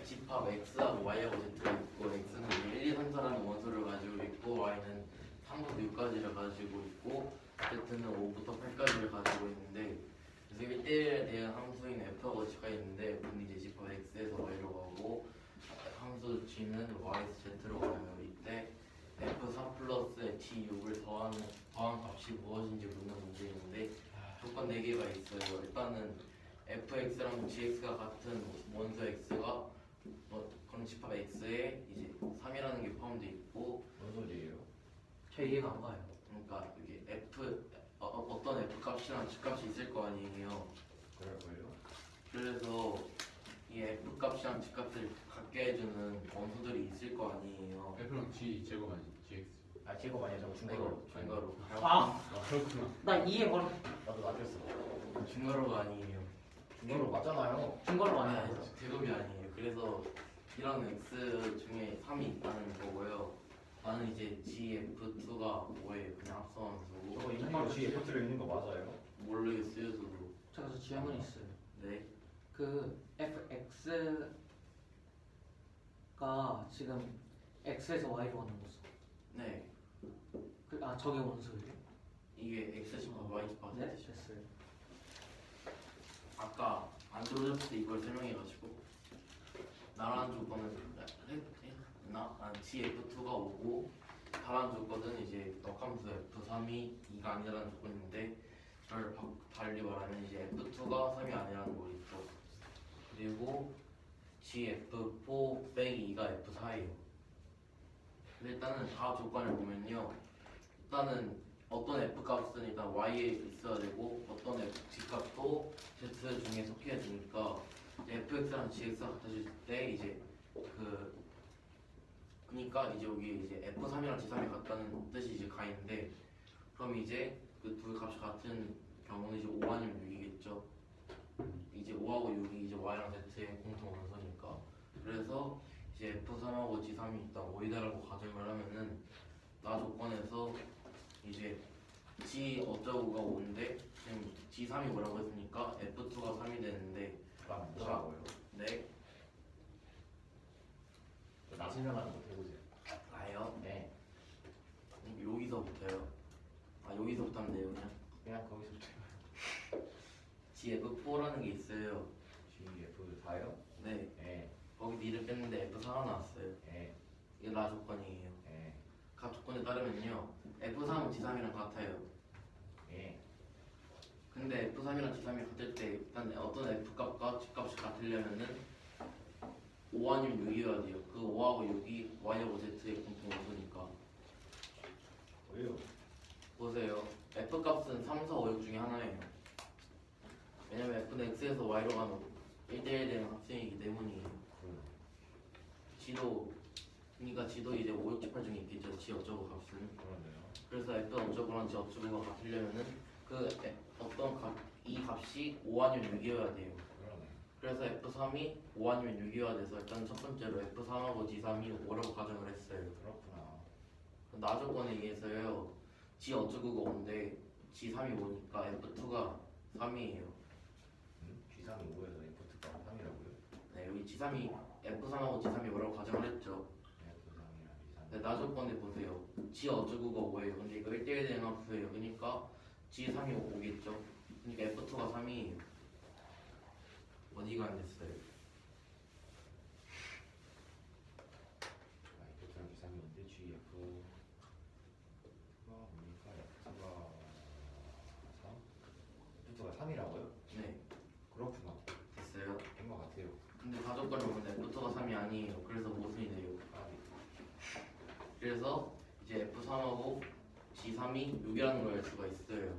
집합 x하고 y하고 z가 있고 x는 1, 2, 3, 4라는 원소를 가지고 있고 y는 3부터 6까지를 가지고 있고 z는 5부터 8까지를 가지고 있는데 그래서 1대1에 대한 함수인 f하고 g가 있는데 근데 이제 집합 x에서 y로 가고 함수 g는 y에서 z로 가요. 이때 f4 플러스 t6을 더한 값이 무엇인지 묻는 문제인데 조건 4개가 있어요. 일단은 fx랑 gx가 같은 원소 x가 그럼 집합 x에 이제 3이라는 게 포함되어 있고 뭔 소리예요? 저 이해가 안 가요. 그러니까 이게 어떤 f 값이랑 g 값이 있을 거 아니에요. 그럴걸요? 그래서 이 f 값이랑 g 값을 갖게 해주는 원소들이 있을 거 아니에요. F랑 G 제곱 아니 GX. 아 제곱 아니야 저거 이거 중괄호. 중괄호. 아, 그렇구나. 나 이해 바로 나도 맞췄어. 중괄호가 아니에요. 중괄호 맞잖아요. 중괄호 아니 아니야. 제곱이 아니에요. 그래서 이런 x 중에 3이 있다는 거고요. 나는 이제 gf2가 뭐예요? 그냥 합성함수고 저거 인터넷 G F 들어있는 거 맞아요? 모르겠어요 저도. 제가 저 질문이 있어요. 네. 그 fx가 지금 x에서 y로 가는 거죠. 네. 저게 원소예요? 이게 x 집합 y 집합 네, z 집합. 됐어요. 아까 안 들어오셨을 때 이걸 설명해가지고 나란 조건은 gf2가 오고 다른 조건은 이제 넉함수 f3이 2가 아니라는 조건인데 저를 달리 말하면 이제 f2가 3이 아니라는 거겠죠. 그리고 gf4 빼기 2가 f4예요. 근데 일단은 다 조건을 보면요. 일단은 어떤 f 값은 일단 y에 있어야 되고 어떤 f g 값도 z 중에 섞여야 되니까 fx랑 gx가 같아질 때 이제 그니까 이제 여기 이제 f3이랑 g3이 같다는 뜻이 이제 가인데 그럼 이제 그 두 값이 같은 경우는 이제 5 아니면 6이겠죠. 이제 5하고 6이 이제 y랑 z의 공통 원소니까 그래서 이제 f3하고 g3이 있다 5이다라고 가정을 하면은 나 조건에서 이제 g 어쩌고가 5인데 지금 g3이 뭐라고 했으니까 f2가 3이 되는데 그럼 뭐라고요? 네 나 설명하는 거 해보세요. 아요? 네. 여기서부터요. 여기서부터 하면 돼요 그냥 거기서부터 gf4라는 게 있어요. G F 4요? 네 네. 거기 D를 뺐는데 F4가 나왔어요. 네. 이게 나 조건이에요. 네. 각 조건에 따르면요 F3은 G3이랑 같아요. 네. 근데 F3이랑 G3이 같을 때 일단 어떤 F값과 G값이 같으려면은 5 아니면 6이어야 돼요. 그 5하고 6이 Y하고 Z의 공통 원소니까. 왜요? 보세요. F값은 3, 4, 5, 6 중에 하나예요. 왜냐면 F는 X에서 Y로 가면 1대1 되는 합성이기 때문이에요. 그러니까 지도 이제 5, 6, 7, 8 중에 있겠죠. G 어쩌고 값은. 그러네요. 그래서 F 어쩌고랑 G 어쩌고가 같으려면은 이 값이 5 아니면 6이어야 돼요. 그러네. 그래서 F3이 5 아니면 6이어야 돼서 일단 첫 번째로 F3하고 G3이 5라고 가정을 했어요. 그렇구나. 나 조건에 의해서요. G 어쩌고가 5인데 G3이 5니까 F2가 3이에요. G3이 5에서 F2가 3이라고요? 네, 여기 G3이 F3하고 G3이 5라고 가정을 했죠. F3이랑 네, G3. 나 조건에 보세요. G 어쩌고가 5예요. 근데 이거 1대1 되는 함수예요. 그러니까 G3이 5겠죠. 그러니까 F2가 3이에요. 어디가 안 됐어요? F2랑 G3인데 G F가 뭡니까? F가 3? F가 3이라고요? 네, 그렇구나. 됐어요. 된 것 같아요. 근데 다 조건을 보면 F2가 3이 아니에요. 그래서 모순이 돼요. 아, 그래서 이제 F3하고 G3이 6이라는 걸 알 수가 있어요.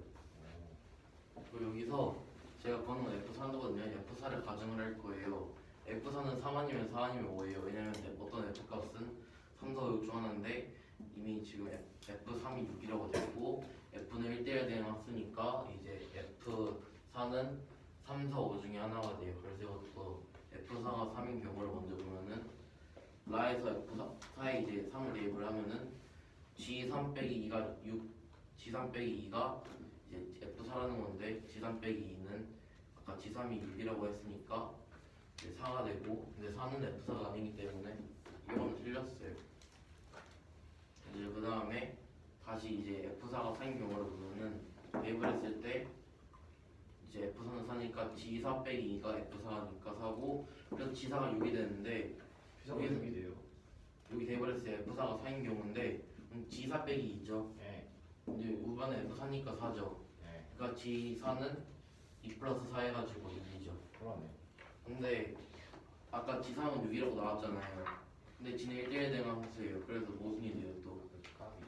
그리고 여기서 제가 거는 F4거든요. F4를 가정을 할 거예요. F4는 3 아니면 4 아니면 5예요. 왜냐면 어떤 F값은 3, 4, 5, 6 중 하나인데 이미 지금 F3이 6이라고 됐고 F는 1대1 되는 합수니까 이제 F4는 3, 4, 5 중에 하나가 돼요. 그래서 이것도 F4가 3인 경우를 먼저 보면은 라에서 F4에 이제 3을 대입을 하면은 G3 빼기 2가 6 G3 빼기 2가 이제 F4라는 건데 G3 빼기 2는 아까 G3이 6이라고 했으니까 이제 4 F4가 되고 근데 4는 F4가 아니기 때문에 이거는 틀렸어요. 이제 그 다음에 다시 이제 F4가 4인 경우를 보면은 대입을 했을 때 이제 F4는 4니까 G4 빼기 2가 F4니까 4고 그래서 G4가 6이 되는데 피자가 여기서- 6이 돼요. 여기 대입을 했을 때 F4가 4인 경우인데 G4 빼기 2죠. 네. 이제 우반은 F4니까 4죠. 네. 그러니까 G4는 2 플러스 4 해가지고 6이죠. 그러네. 근데 아까 G3은 6이라고 나왔잖아요. 근데 G는 1대1 대응한 함수예요. 그래서 모순이 돼요 또. 까비. 네.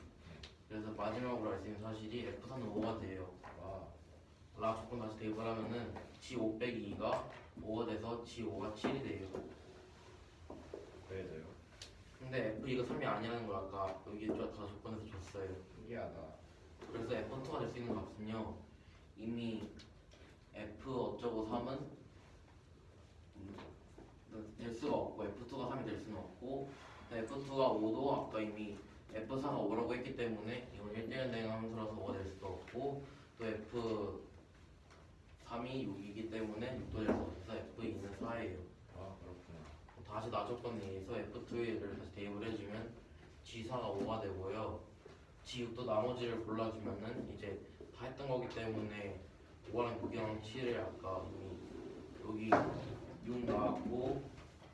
그래서 마지막으로 알 수 있는 사실이 F4는 5가 돼요. 와. 라 조건 다시 대입을 하면은 G5 빼기 2가 5가 돼서 G5가 7이 돼요. 그래서요. 근데 F2가 3이 아니라는 걸 아까 여기 다 조건에서 줬어요. 신기하다. 그래서 F2가 될 수 있는 값은요 이미 F 어쩌고 3은 될 수가 없고 F2가 3이 될 수는 없고 F2가 5도 아까 이미 F4가 5라고 했기 때문에 이건 1대1 대응 함수라서 5가 될 수도 없고 또 F3이 6이기 때문에 6도 될 수 없어서 F2는 4예요. 아 그렇구나. 다시 나조건에 의해서 F2를 다시 대입을 해주면 G4가 5가 되고요. G6도 나머지를 골라주면은 이제 다 했던 거기 때문에 5랑 6이랑 7을 아까 이미 여기 6 나왔고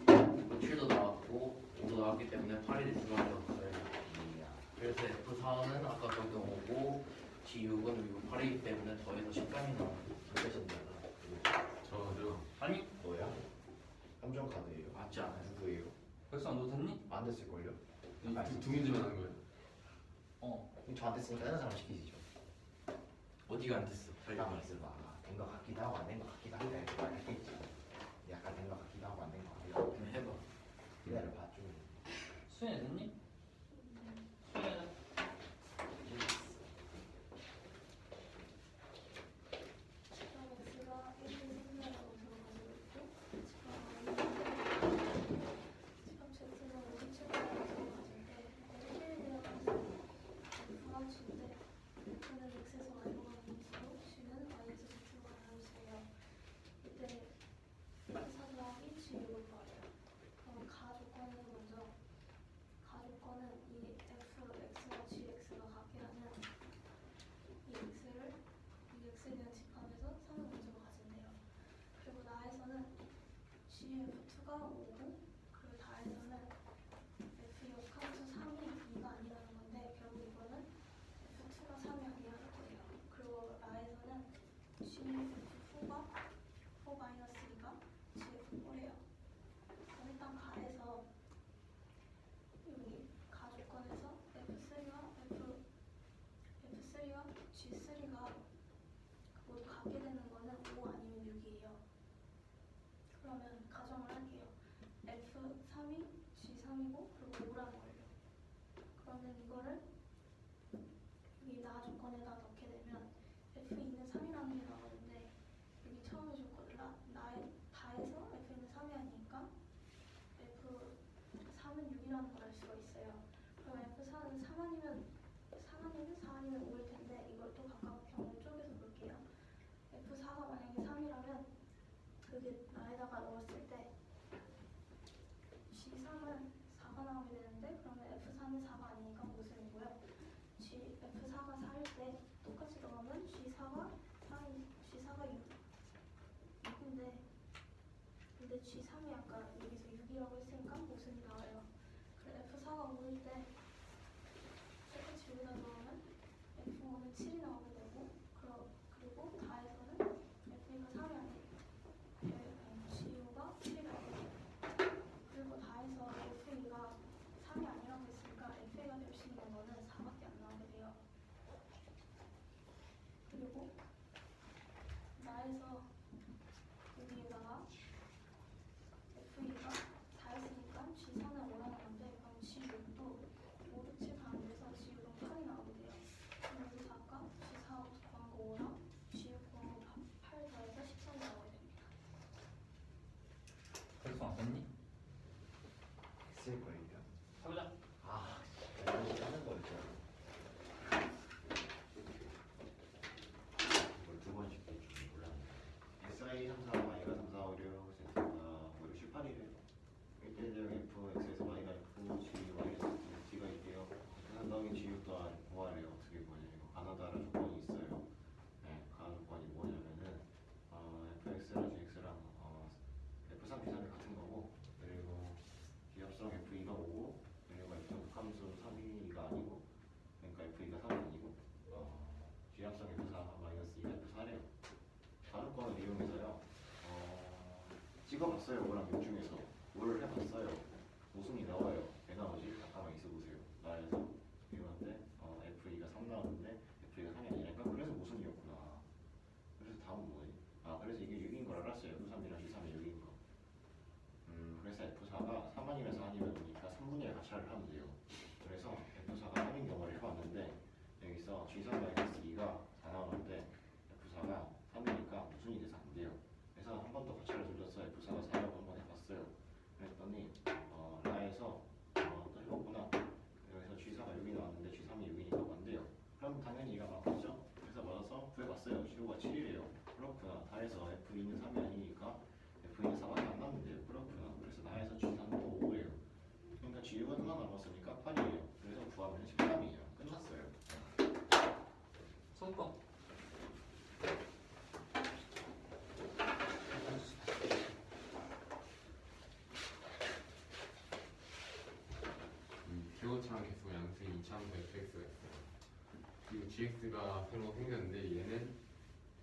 7도 나왔고 5도 나왔기 때문에 8이 될 수밖에 없어요. 이야. 그래서 F4는 아까 적용 5고 G6은 8이기 때문에 더해서 13이 나와요. 절대 신기하다. 저죠. 아니 뭐야? 함정 카드예요. 맞지 않아요? 누구예요? 벌써 안 줬니? 안 됐을걸요? 두 문제만 하는 거예요. 저한테 쓰니까 다른 사람 시키시죠. 어디가 안 됐어? 가만 있어봐. 된 거 같기도 하고 안 된 거 같기도 하고 이렇게 말했겠지. 약간 된 거 같기도 하고 안 된 거 같기도 하고. 그럼 해봐. 기다려봐 좀. 수현이 됐니? 수현이 F2가 5고 그리고 다에서는 F6 함수 3이 2가 아니라는 건데 결국 이거는 F2가 3이 아니라는 거예요. 그리고 나에서는 CF4가 4-2가 CF4래요. 그럼 일단 가에서 여기 가 조건에서 F3와 G3가 모두 같게 되는 거는 5 아니면 6이에요. 그러면 가정을 할게요. F3이 G3이고 그리고 5라는 걸요. 그러면 이거를 여기 나 조건에다 넣게 되면 F2는 3이라는 게 나오는데 여기 처음에 줬거든요. 나의 다에서 F는 3이 아니니까 F3은 6이라는 걸 알 수가 있어요. 그럼 F4는 3 아니면 4 아니면 5일 텐데 이걸 또 각각형을 쪼개서 볼게요. F4가 만약에 3이라면 그게 나에다가 넣었을 때 G3은 4가 나오게 되는데 그러면 F4는 4가 아니니까 모순이고요. F4가 4일 때 똑같이 넣으면 G4가 6인데 근데 G3이 아까 여기서 6이라고 했으니까 모순이 나와요. 그래 F4가 5일 때 똑같이 여기다 넣으면 F5는 7이 나오게 되고 그리고 다에서는 F가 3이 아니에요. G5가 7이 나오게 돼요. 그리고 다에서 F2가 3이 아니라고 했으니까 F2가 될 수 있는 거는 4밖에 안 나오게 돼요. 그리고 나에서 여기에다가 F2가 4였으니까 G4는 5라는 건데 그럼 G6도 5도 7 가면 돼서 G6은 8이 나오게 돼요. 그럼 여기서 아까 G4 구한 거 5랑 G6 구한 거 8 더해서 13이 나오게 됩니다. 벌써 안 됐니? 쓸걸요. 해보자. 아, 이거 짜는 거였죠. 이걸 두 번씩 줄 몰랐네. SI 3, 4, Y가 3, 4, 5, 6, Z, 5, 6, 7, 8 지역의 지역 또한 구하래요. 어떻게 보냐면 가나다라 조건이 있어요. 네, 가나 조건이 뭐냐면은 fx랑 gx랑 f3, p3이 같은 거고, 그리고 기합성 f2가 5고, 그리고 f는 극함수 3이가 아니고, 그러니까 f2가 3이 아니고, 기합성 f4 마이너스 2가 f4래요. 가능권을 이용해서요. 찍어봤어요. 5랑 6 중에서 5를 해봤어요. 모순이 나와요. 왜 나오지? 잠깐만 있어보세요. 나에서 이거한테 f2가 3 나왔는데 f2가 3이 아니니까 그래서 모순이었구나. 그래서 다음은 뭐지? 그래서 이게 6인 걸 알았어요. f3이랑 g3이 6인 거. 그래서 f4가 3 아니면 4 아니면 오니까 3분의 1 가차를 하면 돼요. 그래서 f4가 3인 경우를 해봤는데 여기서 g3-2가 4 나오는데 f4가 3이니까 무순이 돼서 안 돼요. 그래서 한 번 더 가차를 돌려서 f4가 4라고 한 번 해봤어요. 그랬더니 라에서 또 해봤구나. 여기서 g4가 6이 나왔는데 g3이 6이니까 안 돼요. 그럼 당연히 이가 맞겠죠? 그래서 맞아서 구해봤어요. g5가 7이래요. 그렇구나. 다해서 f2는 3이 아니니까 f2는 4밖에 안 남는데요. 그렇구나. 그래서 나에서 g3도 5예요. 그러니까 g6은 하나 남았으니까 8이에요. 그래서 구하면 13이에요. 끝났어요. 손법. 기호차랑 계속 양수인 2차함수 fx가 있어요. 그리고 gx가 새로 생겼는데 얘는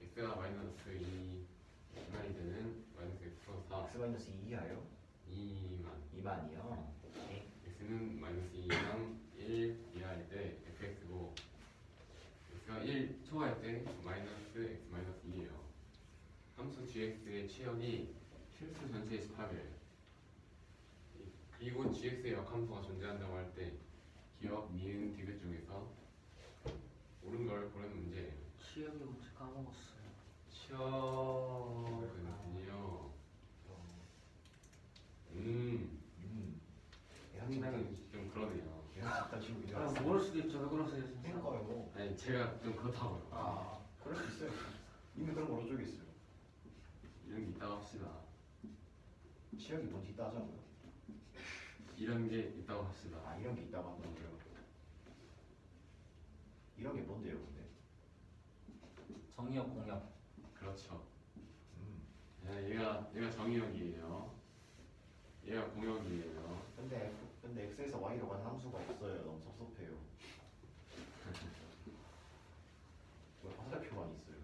x가 마이너스 2만이 되는 마이너스 x 플러스 4 x-2이하요? 2만 2만이요? 네. x는 마이너스 2랑 1 이하일 때 fx고 x가 1 초과할 때 마이너스 x 마이너스 2예요. 함수 gx의 치역이 실수 전체의 18이에요. 그리고 gx의 역함수가 존재한다고 할 때 기억, 미은, 디귿 중에서 옳은 걸 고르는 문제예요. 시험이 뭔지 까먹었어요. 치역은요. 상당히 좀 그러네요. 일단 지금 모를 수도 있죠. 왜 그러세요, 진짜? 그러니까요. 아니 제가 좀 그렇다고요. 그럴 수 있어요. 이미 그런 거 어느 쪽에 있어요. 이런 게 있다고 합시다. 치역이 뭔지 따져보요. 이런 게 있다고 합시다. 이런 게 있다고 한다고요. 이런 게 뭔데요, 근데? 정의역 공역. 그렇죠. 얘가 정의역이에요. 얘가 공역이에요. 근데 x에서 y로 가는 함수가 없어요. 너무 섭섭해요. 왜 화살표만 있어요?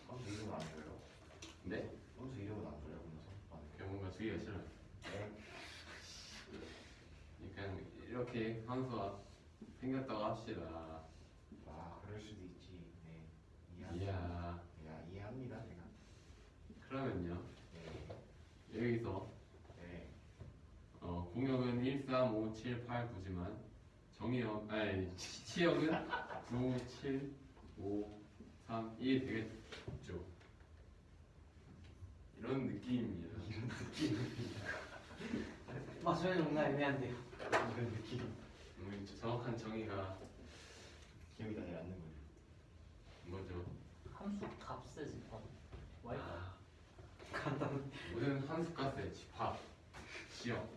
함수 이름은 안 줘요? 네? 함수 이름은 안 줘요? 그냥 섭섭하네. 그냥 뭔가 주기가 싫어요. 네. 그냥 이렇게 함수가 생겼다고 합시다. 그럴 수도 있지. 네. 이야. 이해합니다, 제가. 그러면요. 네. 여기서 네. 공역은 1, 3, 5, 7, 8, 9지만 치역은 9, 7, 5, 3, 1 되겠죠. 이런 느낌입니다. 맞아요, 정말 애매한데요. 이런 느낌. 정확한 정의가 기억이 나지 않는 거죠. 뭐죠? 함수 값의 집합. y. 모든 함수값의 집합, 지역.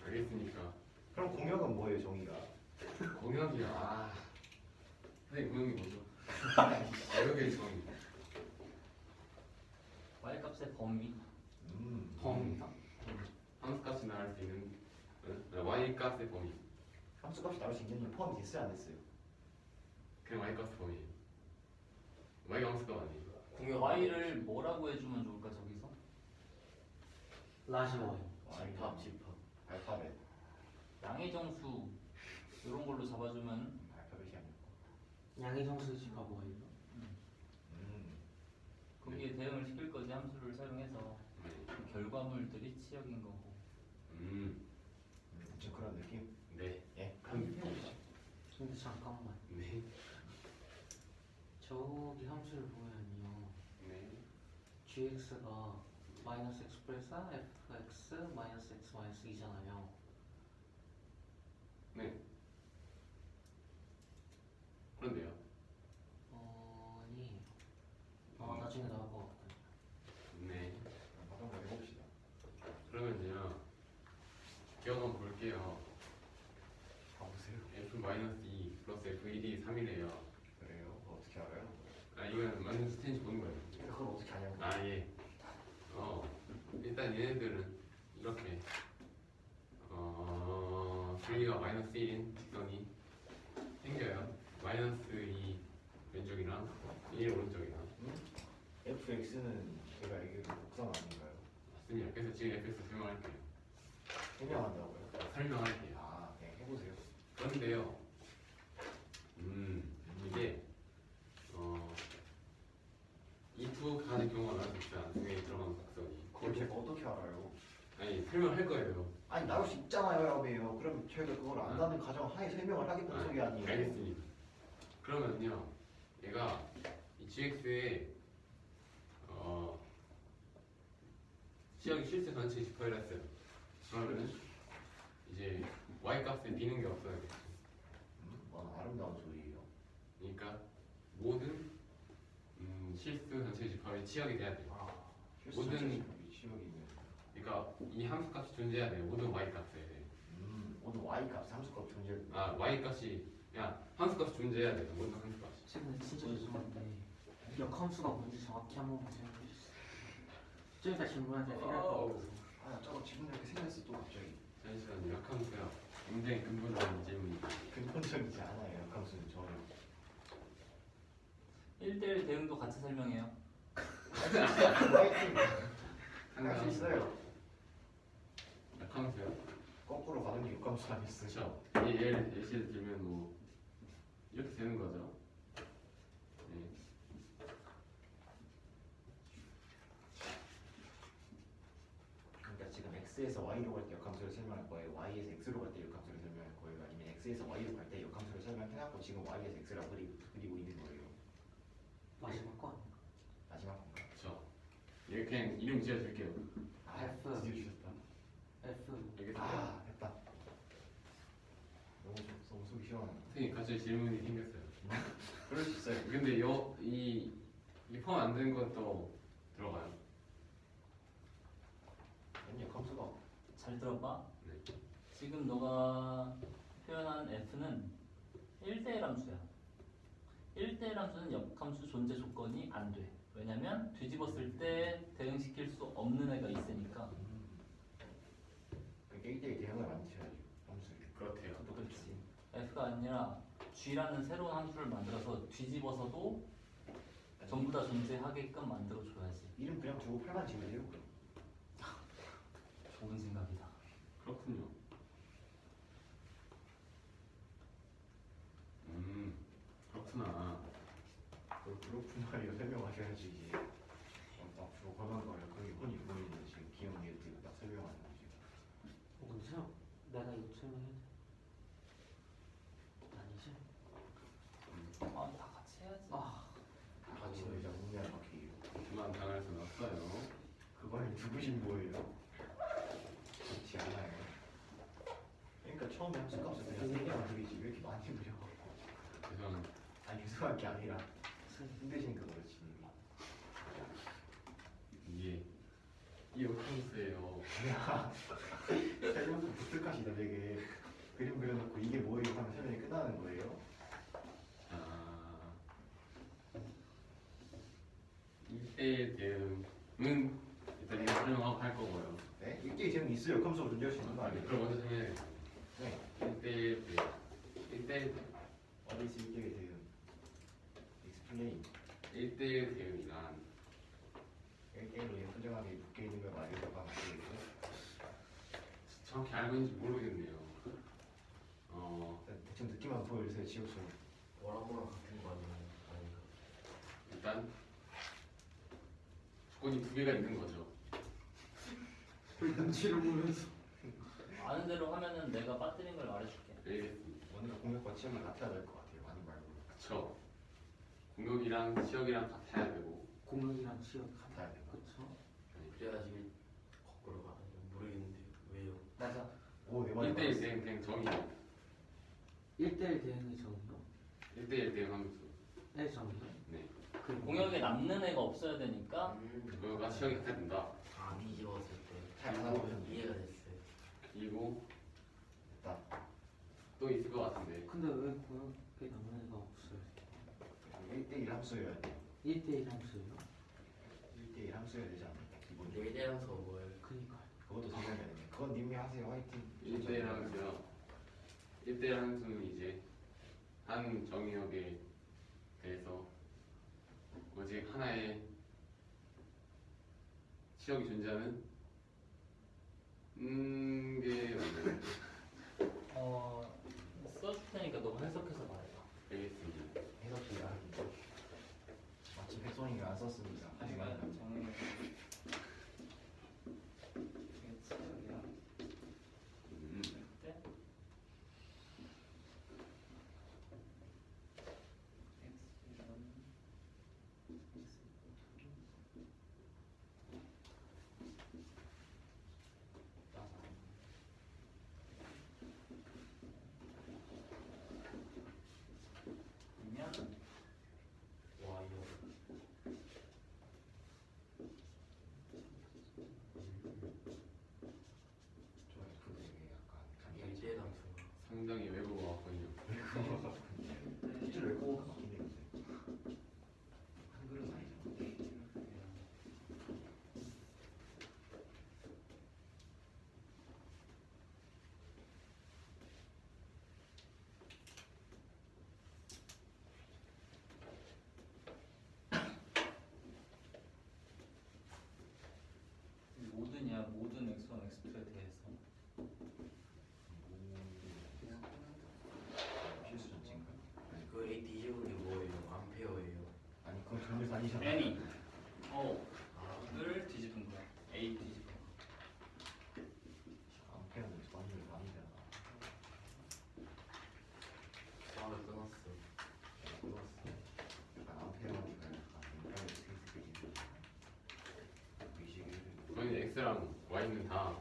알겠습니까? 그럼 공역은 뭐예요, 정의가? 공역이야. 선생님 공역이 뭐죠? 공역의 정의. y 값의 범위. 범위. 함수값이 나올 수 있는 y값의 범위. 함수값이 나올 수 있는 일 포함이 됐어요, 안 됐어요? 그냥 y값의 범위. y가 함수값 아니에요. y를 뭐라고 해주면 좋을까 저기서? 라시원 집합. 알파벳. 양의 정수 이런 걸로 잡아주면 알파벳이 아니고. 양의 정수 집합 뭐예요? 거기에 대응을 시킬 거지 함수를 사용해서 네. 그 결과물들이 치역인 거고. 좀 그런 느낌? 네. 예. 그런 느낌이죠. 근데 잠깐만 네. 저기 함수를 보면요 네. gx가 마이너스 x 플러스 fx 마이너스 x 마이너스 2잖아요. 네. 그런데요. 아니 나중에 나올 것 같아요. 네. 한번 해봅시다. 그러면요. 기억 한번 볼게요. 가보세요. f F-2 플러스 F1이 3이래요. 그래요? 그거 어떻게 알아요? 아 이건 맞는 스탠지 보는 거예요. 그걸 어떻게 아냐고. 아 예. 일단 얘네들은 이렇게 길이가 마이너스 1인 직선이 생겨요. 마이너스 2 왼쪽이랑 1 오른쪽이랑 fx는 제가 알기로 곡선 아닌가요? 맞습니다. 그래서 지금 fx 설명할게요. 설명한다고요? 설명할게요. 아, 네, 해보세요. 그런데요, 이게 이 두 가지 경우가 나올 수 있어요. 두 개에 들어가는 곡선이. 그걸 제가 어떻게 알아요? 아니 설명할 거예요. 아니 나올 수 있잖아요, 여러분요. 그럼 저희가 그걸 안다는 가정 하에 설명을 하겠다는 소리 아니에요? 알겠습니다. 그러면요, 얘가 이 gx에 시역이 실수 전체 10%를 했어요. 그러면 이제 y 값을 비는 게 없어야겠죠. 아름다운 소리예요. 그러니까 모든 실수 전체 10%의 치역이 돼야 돼요. 모든- 시력이 있는. 그러니까 이 함수 값이 존재해야 돼요. 모든 y 값에. 모두 y 값, 함수값 존재. 아 y 값이 그냥 함수 값이 존재해야 돼요. 모든 함수 값이. 지금 진짜 죄송한데 역함수가 뭔지 정확히 한번 보세요. 좀 이따 질문한테 생각할 거 없어. 아, 저거 지금 이렇게 생겼어 또 갑자기. 잠시만요. 약함수요. 굉장히 근본적인 질문입니다. 근본적이지 않아요, 역함수는 저는. 1대1 대응도 같이 설명해요. 할수 있어요. 약함수요. 거꾸로 가는 게 역함수 아니었어요? 그렇죠. 예시를 들면 뭐 이렇게 되는 거죠. 네. 그러니까 지금 x에서 y로 갈 때 역함수를 설명할 거예요. y에서 x로 갈 때 역함수를 설명할 거예요. 아니면 x에서 y로 갈 때 역함수를 설명해갖고 지금 y에서 x라고 그리고 있는 거예요. 마지막 거 아니야? 마지막 건가? 그렇죠. 이렇게 그냥 이름 지어줄게요. 아, F. 드디어 주셨다. F. 알겠습니다. 아, 됐다. 너무 속이 시원하네. 선생님 갑자기 질문이 생겼어요. 그럴 수 있어요. 근데 이 포함 안 되는 건 또 들어가요. 아니, 역함수가 잘 들어봐. 네. 지금 너가 표현한 f는 1대1 함수야. 1대1 함수는 역함수 존재 조건이 안 돼. 왜냐면 뒤집었을 때 대응시킬 수 없는 애가 있으니까. 그러니까 1대1 대응을 만드셔야죠. 함수를. 그렇대요. 그렇지. f가 아니라 g라는 새로운 함수를 만들어서 뒤집어서도 전부 다 존재하게끔 만들어줘야지. 이름 그냥 두고 팔만 지으세요. 좋은 생각이다. 그렇군요. 그렇구나. 그렇구나. 이거 설명하셔야지 이제. 앞으로 권한 거예요. 그게 혼이 보이는 지금 기억 니에트가 딱 설명하는 거지. 언제야? 내가 이거 설명해야 돼? 아니지? 아, 다 같이 해야지. 같이 놀자 문제는 바뀌요. 그만 당할 수는 없어요. 그거는 누구신 거예요? 그렇지 않아요. 그러니까 처음에 함수값을 그냥 3개만 그리지 왜 이렇게 많이 그려? 죄송합니다. 아니 죄송한 게 아니라 힘드시니까 그렇지. 이 역함수예요. 설명서 독특하시다 되게. 그림 그려놓고 이게 뭐예요 하면 설명이 끝나는 거예요? 자, 1대1 대응은 일단 이거 설명하고 할 거고요. 네? 1대1 대응이 있어요. 역함수가 존재할 수 있는 거 아니에요? 그럼 먼저 설명해야겠다. 네. 1대1 대응. 1대1 What is 1대1 대응? Explain. 1대1 대응이란 1대1로 예쁘장하게 묶여있는 걸 말해서 가면 되겠죠? 정확히 알고 있는지 모르겠네요. 대충 느낌만 보여주세요. 지옥처럼. 뭐라고랑 같은 거 아니에요? 아닌가? 일단 조건이 두 개가 있는 거죠. 눈치를 보면서 아는 대로 하면은 내가 빠뜨린 걸 말해줄게. 알겠습니다. 오늘 공격과 치험이 같아야 될 것 같아요. 많이 말고. 그쵸. 공격이랑 지역이랑 같아야 되고 공격이랑 시역 같아야 돼요. 그쵸? 그래야지 거꾸로 가는 모르겠는데 왜요? 맞아. 오, 내 말이 1대1 맞았어. 대응 그냥 정의죠. 1대1 대응의 정의요? 1대1 대응 함수. 네 정의요? 네. 그 공격에 남는 애가 없어야 되니까 그거가 지역이 같아야 된다. 다 뒤집었을 때 잘 알아보셨네. 이해가 됐어요. 그리고 됐다. 또 있을 것 같은데. 근데 왜 그게 남는 애가 없어요? 1대1 함수여야 돼. 1대1 함수예요? 1대1 함수여야 되지 않을까? 기본. 일대함수 뭐예요? 그니까요. 그것도 생각해야 돼. 그건 님이 하세요. 화이팅. 1대1 함수요. 1대1 함수는 이제 한 정의역에 대해서 오직 하나의 치역이 존재하는 게 맞나요? 써줄 테니까 너가 해석해서 말해봐. 알겠습니다. 해석이 하기. 마침 백son이가 안 썼습니다. 하지만 정의 치역이야. 음. 때 이면 와 이거 저 F 되게 약간 일 간단히 대일 함수가 상당히 외국어 같거든요. 실제로 외국어가 맞긴 해요. 근데 한글은 아니잖아. 모든이야. 모든 x1, x2에 대해서. 필수 전체인가? 그 A 뒤집은 게 뭐예요? 암페어예요. 아니 그건 전혀 아니잖아. any 아 를 뒤집은 거야. a 뒤집은 거. 암페어는 완전 아니잖아. 싸움을 끊었어. 약간 암페어니까 약간 멘탈 스페이스 의식을 저희는 x랑 y는 다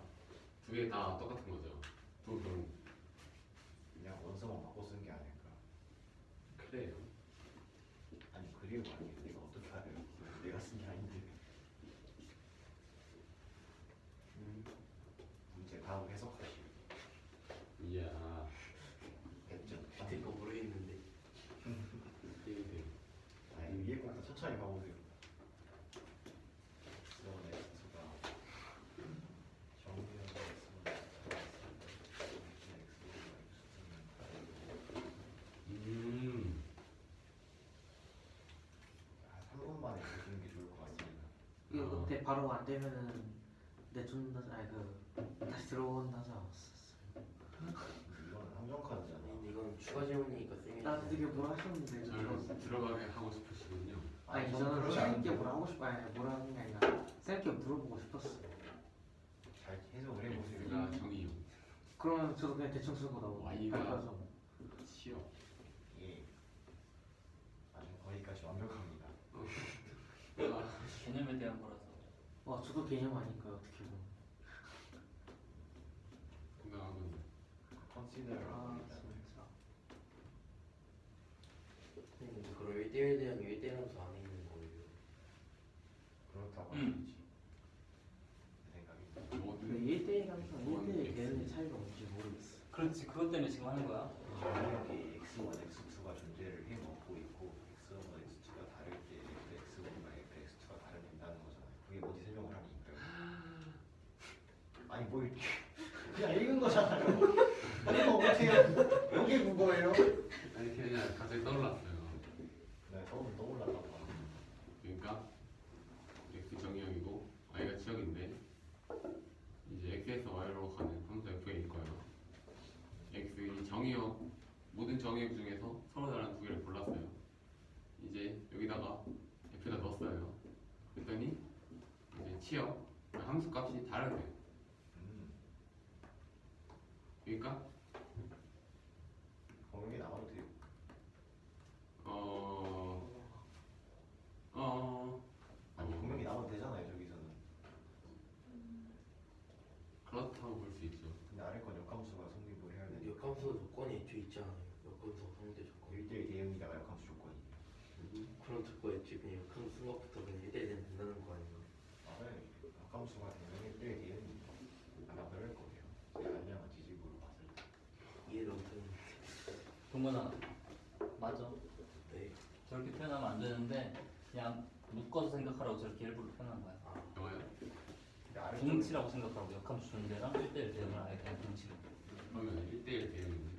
두 개 다 똑같은 거죠. 두 경우. 그냥 원서만 바꿔 쓴 게 아닐까. 그래요. 아니 그리고 아니 내가 어떻게 알아요? 내가 쓴 게 아닌데. 문제 다음 해석하시. 이야. 됐죠? 밑에 거 모르겠는데. 이게 아니 위에 거부터 천천히 가보세요. X와 X가 정리하고 한 3분 만에 보시는 게 좋을 것 같습니다. 이거 그때 바로 안 되면은 내준다 아니 다시 들어온다지 않았어. 이거는 함정카드잖아. 아니 이건 추가 질문이니까 쌤이. 나도 되게 뭐라 하셨는데 저를 들어가게 하고 싶으시군요. 아니 저는 저는 그렇지 쌤께 않은데. 뭐라 하고 싶어 아니 뭐라 하는 게 아니라 쌤께 물어보고 싶었어. 잘 해석을 해보세요. x가 정의요. 그러면 저도 그냥 대충 쓰고 나오고 Y가- 발표하죠. 치역. 예. 아주 거기까지 완벽합니다. 개념에 대한 거라서. 와 저도 개념 아니까요 어떻게 보면. 건강하군요. 컨시더라고 아 일단 진짜. 근데 그럼 1대1 대항이 1대1 함수 안에 있는 거예요. 그렇다고 음. 하시지. 내 생각입니다. 모든 근데 1대1 항상 1대1 대응의 차이가 뭔지 모르겠어. 그렇지. 그것 때문에 지금 하는 거야. 정의역에 x1, x2가 존재를 해먹고 있고 x1과 x2가 다를 때 x1과 x2가 다르다는 거잖아요. 그게 뭔지 설명을 하니까요. 아니 뭐 이렇게 그냥 읽은 거잖아요. 이거 어떡해요? 이게 국어예요? 아니 그냥 갑자기 떠올랐어요. 네, 처음 떠올랐다고 합니다. 그러니까 x 정의역이고 y가 치역인데 이제 x에서 y로 가는 함수 f일 거예요. x 이 정의역 모든 정의역 중에서 서로 다른 두 개를 골랐어요. 이제 여기다가 f에다 넣었어요. 그랬더니 이제 치역 함수 값이 다르네요. 그러니까 공역에 나와도 돼요. 아니 공역이 나와도 되잖아요. 저기서는. 그렇다고 볼 수 있죠. 근데 아래 건 역함수가 성립을 해야 근데 되니까. 역함수 조건이 애초에 있잖아요. 역함수 상대 조건. 1대1 대응이다가 역함수 조건이에요. 그런 조건 애초에 그냥 역함수 쓴 것부터 그냥 1대1 되면 된다는 거 아닌가? 맞아요. 역함수가 되면 1대1 대응이니까 아마 그럴 거예요. 제가 알량한 지식으로 봤을 때. 이해를 못하는. 동문아 맞아. 네. 저렇게 표현하면 안 되는데 그냥 묶어서 생각하라고 저렇게 일부러 표현한 거야. 영어요? 근데 아래쪽에 동치라고 생각하고 역함수 존재랑 1대1 대응을 아예 그냥 동치로. 그러면 1대1 대응인데.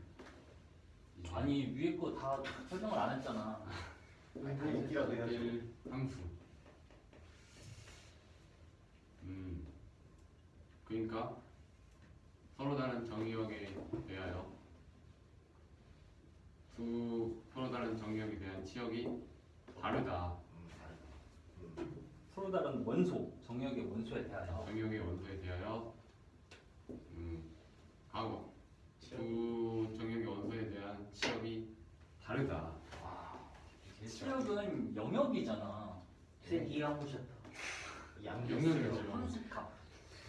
아니 위에 거 다 설명을 안 했잖아. 그 얘기라도 해야죠. 1대1 함수. 그러니까 서로 다른 정의역에 대하여 서로 다른 정의역에 대한 치역이 다르다. 서로 다른 원소, 정의역의 원소에 대하여 정의역의 원소에 대하여 과거 두 정의역의 원소에 대한 치역이 다르다. 치역은 영역이잖아. 쌤 이해하셨다. 영역이죠. 함수값.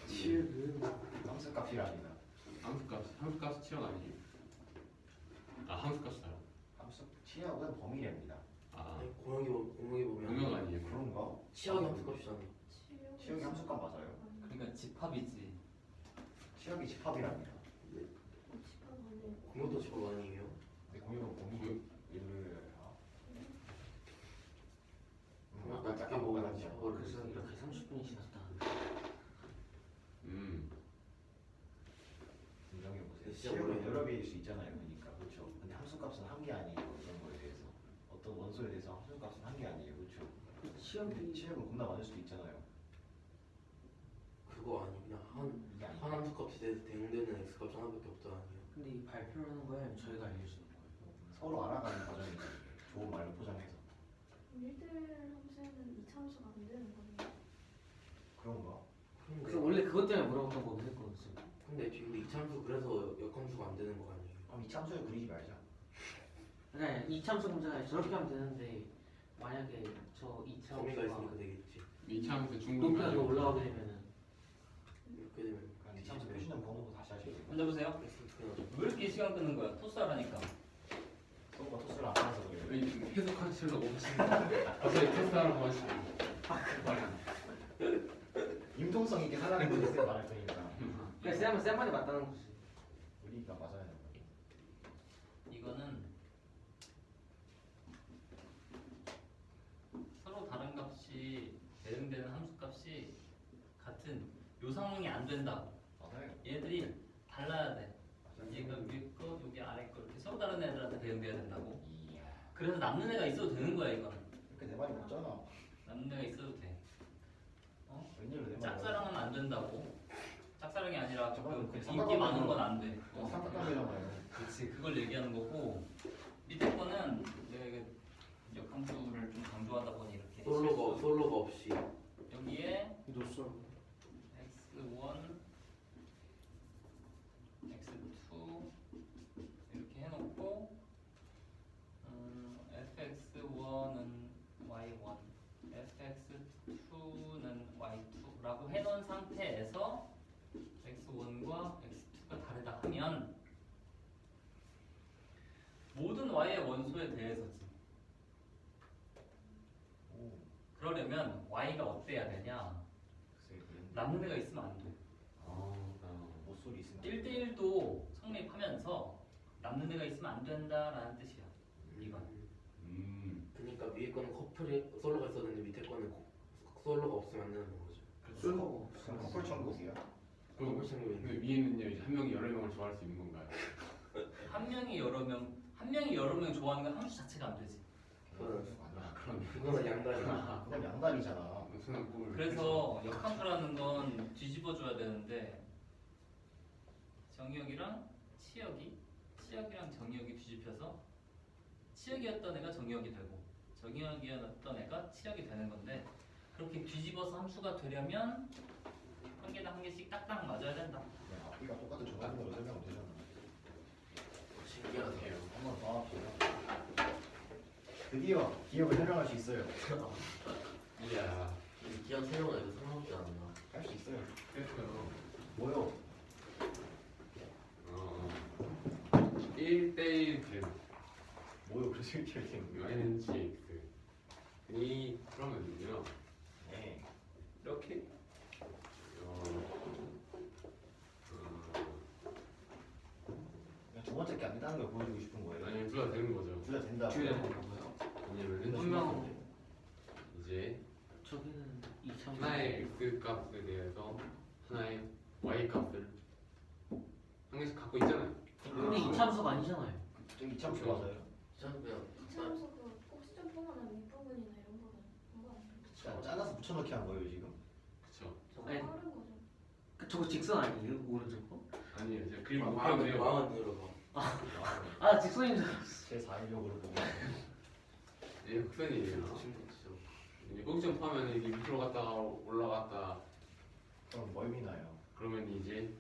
치읓은 함수값이랍니다. 함수값 치역 아니에요? 아 함수값이 다르다. 함수 치역은 범위랍니다. 아 아니, 공역이 보면 영역 아니에요? 그런가? 치역이 함수값이잖아. 치역이 함수값 맞아요. 그러니까 집합이지. 치역이 집합이랍니다. 집합 안에 공역도 집합 아니에요? 근데 공역은 범위를 아까 어떻게 보면 집합. 집합을 그래서 이렇게 30분이 지났다. 인정해 보세요. 진짜 치역은 모르겠네. 여러 개일 수 있잖아요. 그러니까 그렇죠. 근데 함수값은 한 개 아니에요. 어떤 거에 대해서 어떤 원소에 대해서 함수값은 한 개 아니에요. 그렇죠. 시험이 치역은 겁나 많을 수도 있잖아요. 그거 아니 그냥 이게 아니에요. 한 함수값이 대응되는 x값 하나밖에 없다 아니에요? 근데 이 발표하는 거야 저희가 알려주는 거예요. 서로 알아가는 과정이지. 좋은 말로 포장해서. 1대1 함수에는 이차함수가 안 되는 거네요. 그런가? 그래서 원래 그것 때문에 물어봤던 거긴 했거든. 근데 근데 이참수 그래서 역함수가 안 되는 거 아니에요? 그럼 이 참수를 그리지 말자. 네, 이참수 문제가 저렇게 하면 되는데 만약에 저 범위가 있으니까 이참수가 되겠지. 이차함수 높이 중간까지 하게 올라가게 되면은 이렇게 되면 그럼 이 참수 표시는 번호도 다시 하시면 돼요. 먼저 보세요. 왜 이렇게 시간 끄는 거야? 토스하라니까. 서로가 토스를 안 해서 그래요. 해석하시려고 오시는 거 갑자기 테스트하라고 하시는 융통성 있게 하라는 거 있어요. 말할 테니까. 그러니까 쌤 말이 맞다는 거지. 우리가 맞아야 되는 거예요. 이거는 서로 다른 값이 대응되는 함수값이 같은 요 상황이 안 된다. 맞아요. 얘들이 달라야 돼. 맞아요. 얘가 위에 거, 여기 아래 거 이렇게 서로 다른 애들한테 대응돼야 된다고. 이야. 그래서 남는 애가 있어도 되는 거야 이건. 이렇게 내 말이 맞잖아. 남는 애가 있어도 돼. 웬일로 내 말이 짝사랑은 안 된다고. 짝사랑이 아니라 저건 그 그 인기 많은 건 안 돼. 삼각관계잖아요. 그렇지 그걸 얘기하는 거고 밑에 거는 내가 이게 역함수를 좀 강조하다 보니 이렇게 솔로가 없이 여기에 노쏠. x1, x2 이렇게 해놓고 fx1은 y1, fx2는 y2라고 해놓은 상태에서 x1과 x2가 다르다 하면 모든 y의 원소에 대해서지. 오. 그러려면 y가 어때야 되냐? 글쎄 그랬는데. 남는 애가 있으면 안 돼. 모쏠이 있으면. 1대1도 성립하면서 남는 애가 있으면 안 된다라는 뜻이야. 이건. 그러니까 위에 거는 솔로가 있었는데 밑에 거는 솔로가 없으면 안 되는 거죠. 그럼 커플 천국이야. 그럼 훨씬 근데 위에는요 이제 한 명이 여러 명을 좋아할 수 있는 건가요? 한 명이 여러 명 좋아하는 건 함수 자체가 안 되지. 그거는 양다리야. 그건 양다리잖아. 순한 꿈을 그래서 역함수라는 건 뒤집어줘야 되는데 정의역이랑 치역이랑 정의역이 뒤집혀서 치역이었던 애가 정의역이 되고 정의역이었던 애가 치역이 되는 건데 그렇게 뒤집어서 함수가 되려면 한 개당 한 개씩 딱딱 맞아야 된다. 그냥 앞뒤가 똑같은 정답으로 설명하면 되잖아. 신기하네요. 한번 더 합시다. 드디어 기억을 설명할 수 있어요. 이야 이 기억 세우가 이거 상관없지 않나? 할 수 있어요. 그렇죠. 뭐요? 1대1 대응 뭐요? 그래서 이렇게 되는 거야? y는 gx 그러면요 네. 이렇게 그냥 번째 게 안 된다는 걸 보여주고 싶은 거예요. 아니면 둘 다 되는 거죠. 둘 다 된다. 주의가 되는 건가요? 왜냐면은 분명 이제 저기는 2차 하나의 x 값에 대해서 하나의 y 값을 한 개씩 갖고 있잖아요. 근데 2차함수가 아니잖아요. 좀 이참수 맞아요. 저는 그냥 이차함수 그 꼭지점 동안은 윗부분이나 이런 거는 그거 아니에요? 잘라서 붙여넣기 한 거예요 지금? 그쵸? 저거 아니. 빠른 거죠. 저거 직선 아니에요? 오른쪽 거? 아니에요. 제가 그림 못 마음은 그렸네요. 이유로 아 직선인 줄 제 4인용으로 보고. 예, 흑선이에요. 그렇죠. 이제 꼭지점 파면 이게 밑으로 갔다가 올라갔다 그럼 뭐 의미 나요? 그러면 이제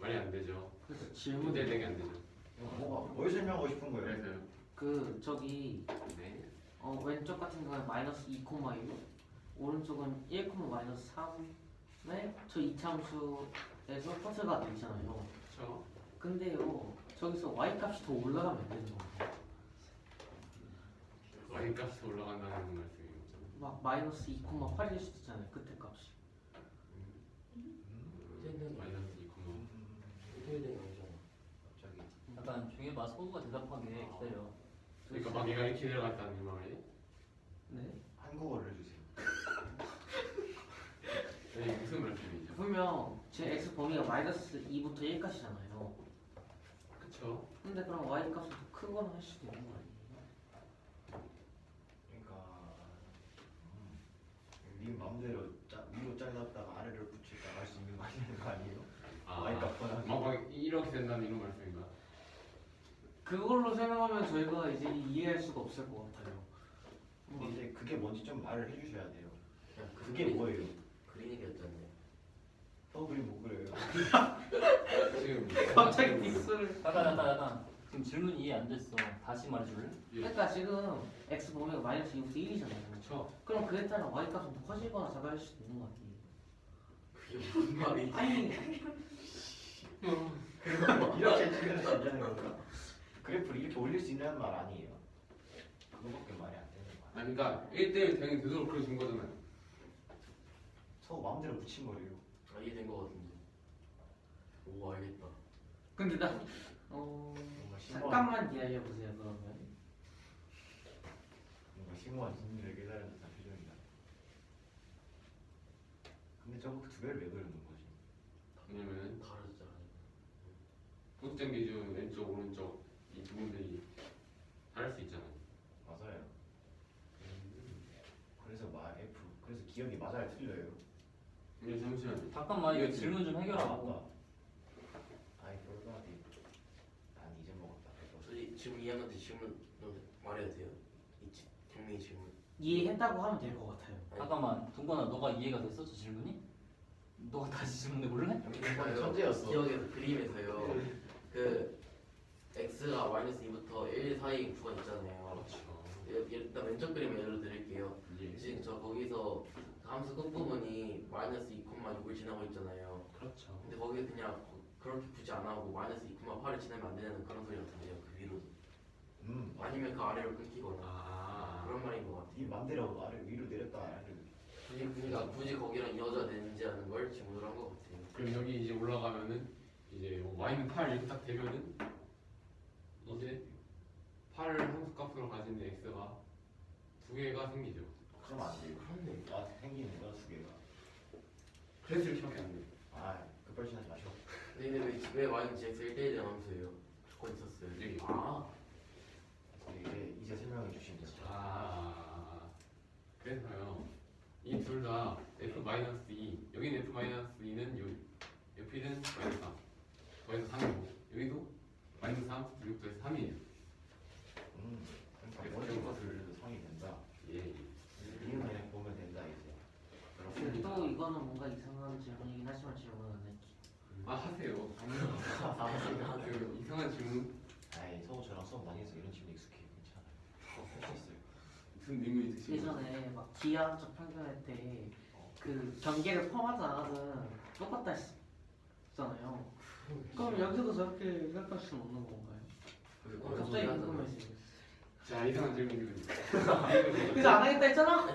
말이 안 되죠. 그래서 질문 모델되게 안 되죠. 뭐가 뭘 설명하고 싶은 거예요? 그래서요. 그 저기 네. 왼쪽 같은 경우는 마이너스 2,1 오른쪽은 1, 마이너스 3에 저 이차함수에서 커트가 돼 있잖아요. 그쵸? 근데요 저기서 y 값이 더 올라가면 안 되는 거예요. y 값이 더 올라간다는 말씀인 거죠. 막 마이너스 2,8일 수도 있잖아요. 끝에 값이. 마이너스 2, 어떻게 되는 거죠? 갑자기. 약간 중해봐 소우가 대답하게 기다려. 그러니까 막 얘가 이렇게 내려갔다는 말이 네. 한국어를 해주세요. 이게 무슨 말씀이죠? 분명 제 x 범위가 마이너스 2부터 1까지잖아요. 그쵸? 근데 그럼 y 값을 더 크거나 할 수도 있는 거 아니에요? 그러니까 네 마음대로 위로 잘랐다가 아래로 붙였다가 할 수 있는 거 아니에요? y 값 변하기. 막 이렇게 된다는 이런 말씀인가? 그걸로 설명하면 저희가 이제 이해할 수가 없을 것 같아요. 근데 이제 그게 뭔지 좀 말을 해주셔야 돼요. 그냥 그게 뭐예요? 그린 얘기였잖아요. 그림 못 그려요. 지금 갑자기 빅스를. 잠깐. 지금 질문 이해 안 됐어. 다시 말해줄래? 그러니까 지금 x 범위가 마이너스 2부터 1이잖아요. 그쵸? 그럼 그에 따라 y 값은 더 커지거나 작아질 수도 있는 것 같아요. 그게 무슨 말이? 아니 이렇게 찍을 수 있다는 건가? 그래프를 이렇게 올릴 수 있는 말 아니에요. 그거밖에 말이 안 되는 거 아니에요. 아니 그러니까 1대1 대응이 되도록 그려준 거잖아요. 서로 마음대로 붙인 거예요. 아, 이해된 거 같은데. 오 알겠다. 근데 나 뭔가 심오한 잠깐만 기다려 보세요 그러면. 뭔가 심오한 진리를 깨달은 듯한 표정이다. 근데 저거 그 두 개를 왜 그리는 거지? 왜냐면은 다르잖아요. 꼭지점 기준 왼쪽 오른쪽 이 부분들이 다를 수 있잖아요. 맞아요. 그래서 그래서 기억이 맞아요, 틀려요. 근데 잠시만요. 잠깐만 이거 질문 좀 해결하고. 맞다. 아이 그럴까지. 난 이제 먹었다. 저희 지금 이해하는데 질문 좀 말해야 돼요. 경미 질문. 이해했다고 하면 될 것 같아요. 잠깐만 동건아 너가 이해가 됐어 저 질문이? 너가 다시 질문해 볼래? 천재였어. 기억에서 그림에서요. 그 x가 마이너스 2부터 1 사이 구간 있잖아요. 그렇죠. 일단 왼쪽 그림 예를 들을게요. 예. 지금 저 거기서 함수 끝부분이 마이너스 2,6을 지나고 있잖아요. 그렇죠. 근데 거기 그냥 그렇게 굳이 안 하고 마이너스 2,8을 지나면 안 되는 그런 소리 같은데요. 그 위로. 아니면 그 아래로 끊기거나 아. 그런 말인 것 같아요. 네 맘대로 아래 위로 내렸다 아래로. 그러니까 굳이 거기랑 이어져야 되는지 하는 걸 질문을 한 것 같아요. 그럼 여기 이제 올라가면은 이제 뭐 y는 8 이렇게 딱 되면은 이제 8 함수 값으로 가진 x가 두 개가 생기죠. 그러면 안 돼요. 그렇네. 아 생기는 거두 개가. 그래서 이렇게밖에 안 돼요. 아 급발진하지 마셔. 근데 왜 y는 gx 1대1에 대한 함수예요? 조건 있었어요. 여기. 아 이제 설명해 주시면 돼요. 그래서요. 이 둘 다 f-2 여기는 f-2는 요 f는 마이너스 3 더해서 3이고 여기도 마이너스 3 그리고 더해서 3이에요. 그러니까 원하는 것을 성이 된다. 예. 이유만 그냥 보면 된다 이제. 근데 또 이거는 뭔가 이상한 질문이긴 하지만 질문은 안 할게. 아 하세요. 그 이상한 질문 아이 서우처럼 수업 많이 해서 이런 질문 익숙해. 괜찮아. 할수 있어요. 무슨 의문이 드시는 예전에 막 기하학적 평균할 때 그 전개를 펌하든 안 하든 똑같다 했잖아요. 그럼 여기서도 저렇게 생각할 수는 없는 건가요? 갑자기 궁금해지고. 자 이상한 질문이군요. 그래서 안 하겠다 했잖아?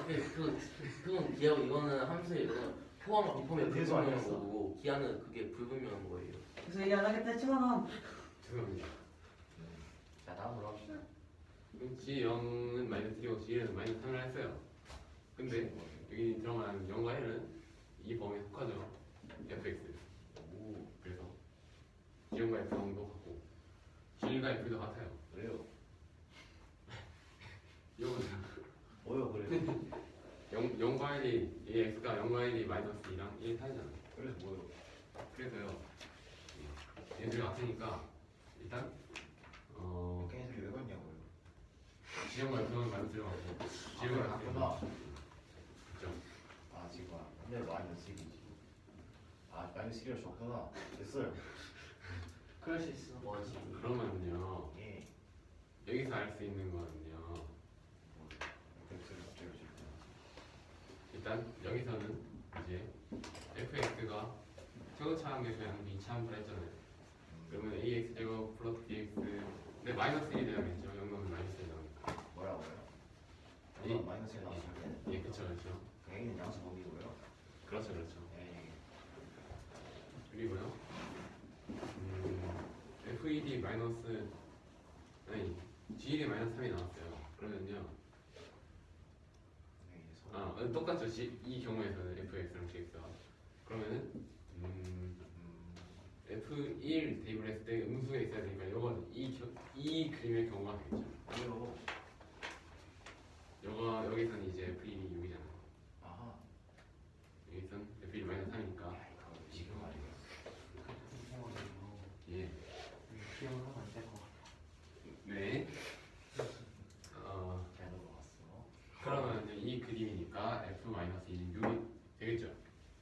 그건 기하고 이거는 함수에 이거는 포함과 비포함의 대수 불분명한 아니었어? 거고 기하는 그게 불분명한 거예요. 그래서 얘기 안 하겠다 했지만은 죄송합니다. 다음으로 합시다. G0은 마이너스 1이고 G1은 마이너스 3을 했어요. 근데 여기 들어간 0과 1은 이 범위에 속하죠. fx. 오, 그래서 G0과 F0도 같고 G1과 F도 같아요. 그래요. 이거는 뭐요, 그래요? 0과 1이 이 x가 0과 1이 마이너스 2랑 1 사이잖아요. 그래서 뭐요? 그래서요. 얘들이 같으니까 일단 걔네들이 왜 봤냐고요? G0과 F0은 마이너스 1을 갖고 G1과 같구나. 그죠. 아, 지금 근데 마이너스 1이지. 아, 마이너스 1을 줬구나. 됐어요. 그럴 수 있어. 뭐지? 그러면요 예. 여기서 알 수 있는 거는요. 뭐, fx를 갑자기 줬구나. 일단 여기서는 이제 fx가 최고차함에서 양비 2차함을 했잖아요. 그러면 ax 제곱 플러스 bx 근데 마이너스 1이 되야겠죠. 0 넣으면 마이너스 1이 나오니까. 뭐라고요? 예. 마이너스 1 나왔어요. 예, 그쵸, 그쵸. A는 양수 범위고요. 그렇죠, 그렇죠. 예. 그리고요. FED 마이너스 아니 G1이 마이너스 3이 나왔어요. 그러면요. 똑같죠. 이 경우에서는 fx랑 gx가 그러면은 f1 대입을 했을 때 음수에 있어야 되니까 이건 이 그림의 경우가 되겠죠. 그래요. 여기서는 이제 f1이 6이잖아요. 아하. 여기선 f1 마이너스 3이니까 야, 이거 지금 말이에요. 예. 기억을 하면 안 될 것 같아. 네. 잘 넘어갔어. 그러면 이 그림이니까 f-1이 6이 되겠죠.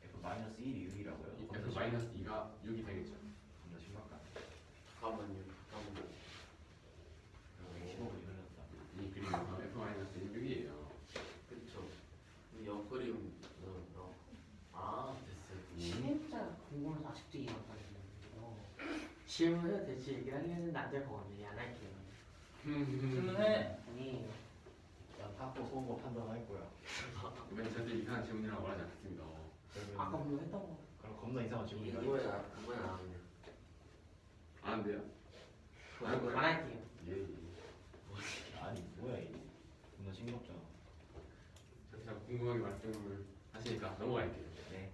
f-1이 6이라고요? f-2가 6이 되겠죠. 겁나 심각하네. 잠깐만요. 잠깐만요. 15분이 흘렀다. 이 그림에서 f-1이 6이에요. 그쵸. 이 옆그림 됐어요. 진짜 궁금해서 아직도 이해 안 가는데요. 질문해도 될지 얘기를 하려는데 안 될 것 같네. 안 할게요. 질문해. 아니, 난 탁구 소은 거 판단할 거야. 이번엔 절대 이상한 질문이라고 말하지 않겠습니다. 아까 분명 했던 거. 그럼 겁나 이상한 질문이라. 이거는 안 하네. 안 돼요? 안 할게요. 예. 아니 뭐야 이게? 겁나 싱겁잖아. 자꾸 궁금하게 말씀을 하시니까 넘어갈게요. 네.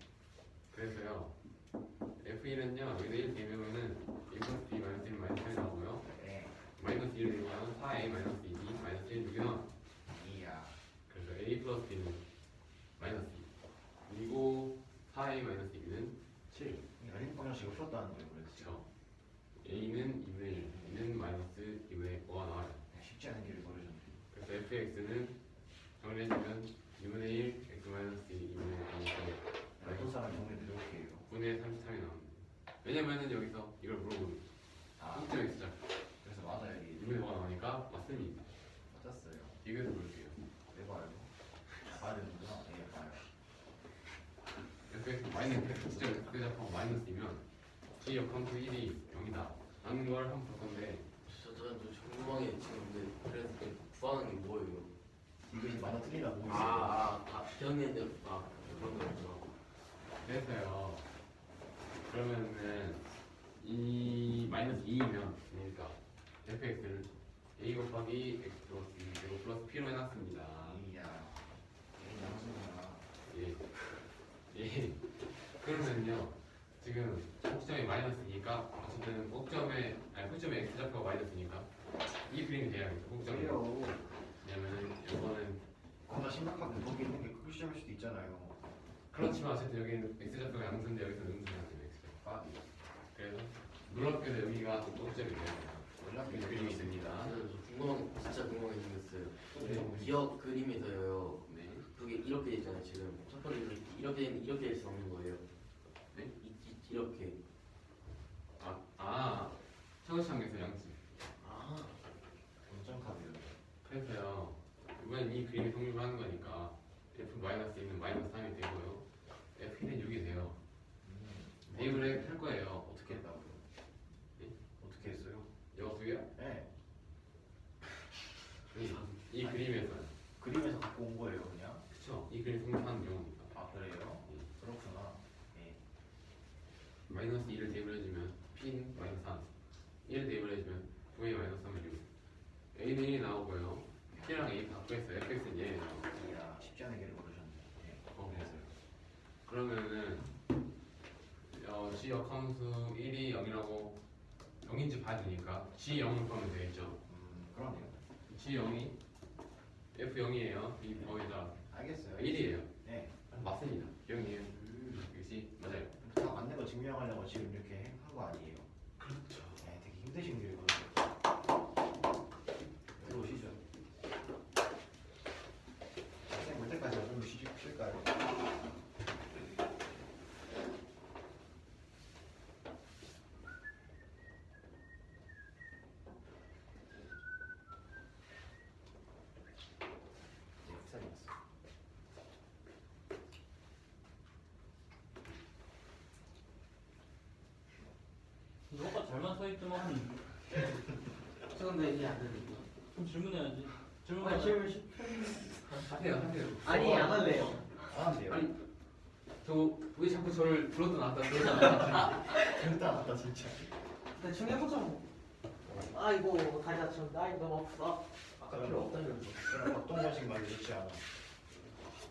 그래서요. f1은요. 여기다 1 대입하면은 1 플러스 b 마이너스 1 마이너스 1 나오고요. 네. 마이너스 1을 대입하면 4a 마이너스 2b 마이너스 1 6이 나와요. 이야. 그래서 a 플러스 b는 마이너스 2 그리고 4a 마이너스 2b는 7 연립 방정식을 풀었다는 거예요. 그래서 그렇죠. a는 2분의 1 b는 마이너스 2분의 5가 나와요. 쉽지 않은 길을 걸으셨네. 그래서 fx는 정리해주면 2분의 1 x 마이너스 2 2분의 1 나쁜 사람 정리 드릴게요. 분의 33이 나옵니다. 왜냐면은 여기서 이걸 물어보는 아, 시점이 있었죠. 그래서 맞아요. 이게 2분의 5가 나오니까 맞습니다. 맞았어요. 비교해서 볼게요. 왜 봐요? 봐야 되는구나. 예, 봐요. fx 마이너스 시점 x 잡하고 마이너스이면 g 역함수 1이 0이다 라는 걸 한번 볼 건데 저는 좀 궁금한 게 지금 근데 그래서 구하는 게 뭐예요? 이것이 맞아 틀리다고 보이세요? 기억했는데 그런 거구나. 그래서요. 그러면은 이 마이너스 2이면 그러니까 fx를 a 곱하기 x 플러스 2 제곱 플러스 p로 해놨습니다. 이야. 이 양수구나. 예. 예. 그러면요. 지금 꼭점이 마이너스니까 어쨌든 꼭점에 x 좌표가 마이너스니까 이 그림이 돼야겠죠. 꼭점이. 그래요. 왜냐면은 이거는 겁나 심각하게 거기 있는 게 크게 시작할 수도 있잖아요. 그렇지만 어쨌든 여기는 x 좌표가 양수인데 여기서는 음수잖아요. x 좌표. 아, 그래서 놀랍게도 여기가 꼭점이 돼요. 놀랍게 이 그림이 있습니다. 저는 진짜 궁금한 게 생겼어요. 네. 기억 그림에서요. 네. 그게 이렇게 돼 있잖아요. 지금 첫 번째 이렇게 될 수 없는 거예요. 네? 이렇게. 차고창에서 양수. 원점 카드요. 그래서요. 이번엔 이 그림이 성립을 하는 거니까 f-2는 마이너스 3이 되고요. f1은 6이 돼요. 대입을 할 거예요. 어떻게 했다고요? 네? 어떻게 했어요? 이거 두 개요? 네. 이 그림에서 그림에서 갖고 온 거예요, 그냥. 그쵸? 이 그림 성립하는 경우니까 아, 그래요? 그렇구나. 네. 마이너스 2를 대입을 해주면 p는 마이너스 3 1을 대입을 해주면 9의 마이너스 3은 6 1이 나오고요. P랑 A 바꾸겠어. fx는 얘예요. 이야 쉽지 않은 길을 고르셨네. 네. 그래서요. 그러면은 G 역함수 1이 0이라고 0인지 봐야 되니까 G 0을 보면 되겠죠. 그러네요. G 0이 F 0이에요. 이 거기다 알겠어요. 1이에요. 네. 맞습니다. 0이에요. 역시 맞아요. 다 맞는 거 증명하려고 지금 이렇게 한 거 아니에요? 그렇죠. 네, 되게 힘드신 길을 걸으셨어요. 들어오시죠. 쌤 올 때까지 어느 정도 쉬실까요? 이제 흡살이 났어. 너가 잘만 서 있지만 저 근데 이게 안 되는데. 좀 질문해야지. 질문. 아 질문 하세요, 하세요. 아니 안 할래요. 안 한대요. 아니, 왜 자꾸 저를 불렀다 놨다 그러잖아. 절대 안 한다 진짜. 대충 해보자 뭐. 아이고 다리 다쳤는데 아이 너무 아프다. 아까 필요 없다는 거. 그럼 어떤 것인 말이 좋지 않아.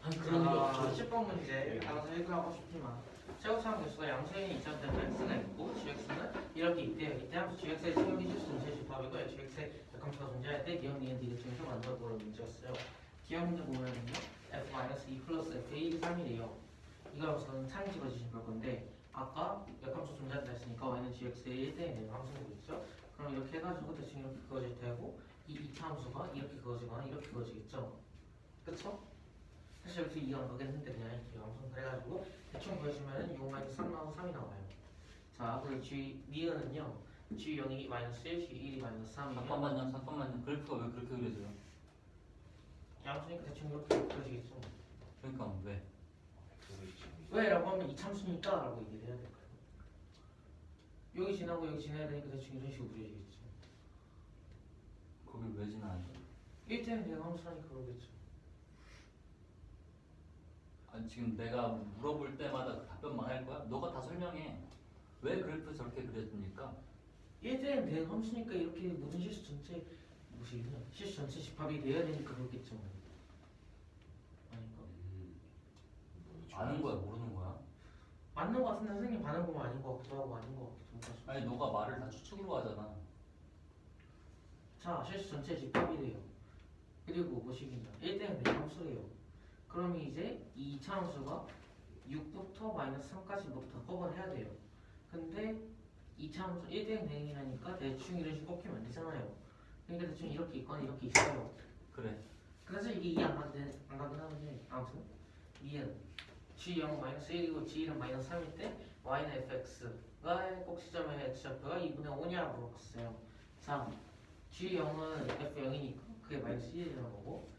아니 그런 게 없죠. 10번 문제 알아서 읽으라고 싶지만 최고차원 개수가 양수인 2차원된 x가 있고 gx는 이렇게 있대요. 이때 함수 gx의 최형이 실수 전체 집합이고 gx의 역함수가 존재할 때 기억 니은 디귿 중에서 만들어 보는 문제였어요. 기억 문제 보면은요 f-2 플러스 f1이 3이래요. 이걸 우선 창 집어주신 걸 건데 아까 역함수 존재한다 했으니까 y는 gx의 1대에 되는 함수인 거겠죠? 그럼 이렇게 해가지고 대충 이렇게 그어질 테고 이 2차 함수가 이렇게 그어지거나 이렇게 그어지겠죠? 그쵸? 사실 이렇게 이해가 안 가겠는데 그냥 이렇게 함수 그래가지고 대충 보여주면은 6-3 나와서 3이 나와요. 자 그리고 g 니은은요 g0이 -1, g1이 -3이에요. 잠깐만요. 그래프가 왜 그렇게 그려져요? 양수니까 대충 이렇게 그려지겠죠? 그러니까 왜? 왜라고 하면 이참수니까 라고 얘기를 해야 될까요? 여기 지나고 여기 지나야 되니까 대충 이런 식으로 그려지겠죠. 거길 왜 지나야죠? 1대는 대함수라니까 그러겠죠. 아니 지금 내가 물어볼 때마다 그 답변만 할 거야? 너가 다 설명해. 왜 그래프 저렇게 그려집니까? 1대는 대함수니까 이렇게 모든 실수 전체 무엇이냐 실수 전체 집합이 되어야 되니까 그렇겠죠. 아닌가? 아는 거야 모르는 거야? 맞는 거 같은데 선생님 반응 보면 아닌 거 같기도 하고 아닌 거 같기도 하고. 아니 너가 말을 다 추측으로 하잖아. 자 실수 전체 집합이래요. 그리고 무엇이냐 1대는 대함수래요. 그럼 이제 이 2차 함수가 6부터 -3까지부터 커버를 해야 돼요. 근데 2차 함수 1대행 대행이라니까 대충 이런 식으로 꼽히면 안 되잖아요. 그러니까 대충 이렇게 있거나 이렇게 있어요. 그래. 그래서 이게 이해 안 가긴 하는데 아무튼 이해는 g0 -1이고 g1은 -3일 때 y는 fx가 꼭 시점의 x좌표가 2분의 5냐고 물어봤어요. 자 g0은 f0이니까 그게 -1이라는 거고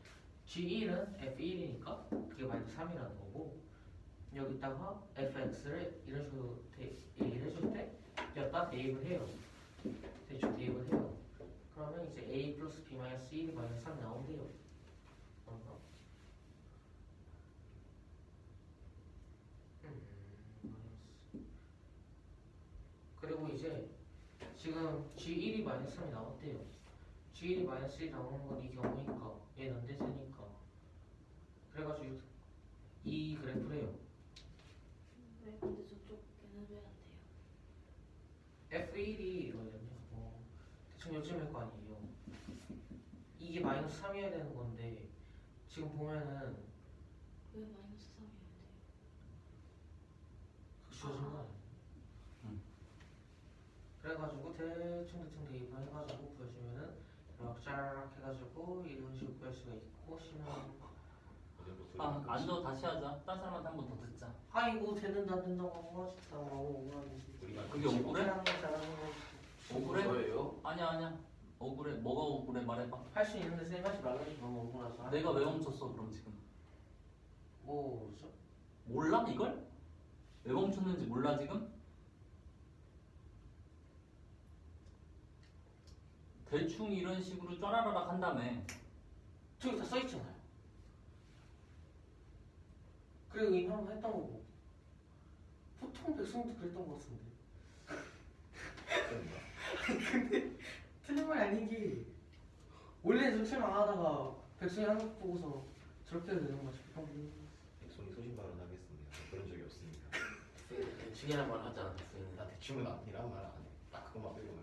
g1은 f1이니까 그게 -3이라는 거고 여기다가 fx를 이런 식으로 얘기를 해줄 때 여기다 대입을 해요. 대충 대입을 해요. 그러면 이제 a 플러스 b 마이너스 1이 -3 나온대요. 뭔가? 그리고 이제 지금 g1이 -3이 나왔대요. g1이 -1이 나오는 건 이 경우니까 얘는 안 되니까 그래가지고 이 그래프래요. 왜 근데 저쪽 걔는 왜 안 돼요? f1이 이러면요. 대충 요즘일 거 아니에요. 이게 -3이어야 되는 건데 지금 보면은 왜 -3이어야 돼요? 주어진 거 아니에요. 그래가지고 대충 대입을 해가지고 보여주면은 이렇게 쫙 해가지고 이런 식으로 구할 수가 있고 심한 아 앉아 다시 하자. 딴 사람한테 한 번 더 듣자. 아이고 되는다 안 된다고 하고 싶다. 억울하네. 그게 억울해? 잘하는 거 잘하는 거. 억울해? 저예요? 아니야. 억울해. 뭐가 억울해? 말해봐. 할 수 있는데 쌤 하지 말라니 너무 억울하죠. 내가 왜 멈췄어 그럼 지금? 뭐죠? 몰라 이걸? 왜 멈췄는지 몰라 지금? 대충 이런 식으로 쫘라라락 한 다음에 저기 다 써있잖아요. 그리고 이미 한번 했던 거고 보통 백성도 그랬던 것 같은데. 근데 틀린 말 아닌 게 원래 정치만 하다가 백승이 하는 거 보고서 저렇게 되는 거죠. 백송이 소신 발언하겠습니다. 그런 적이 없습니다. 대충이란 말 하지 않았어요. 나 대충은 아니란 말 안 해. 딱 그것만 빼고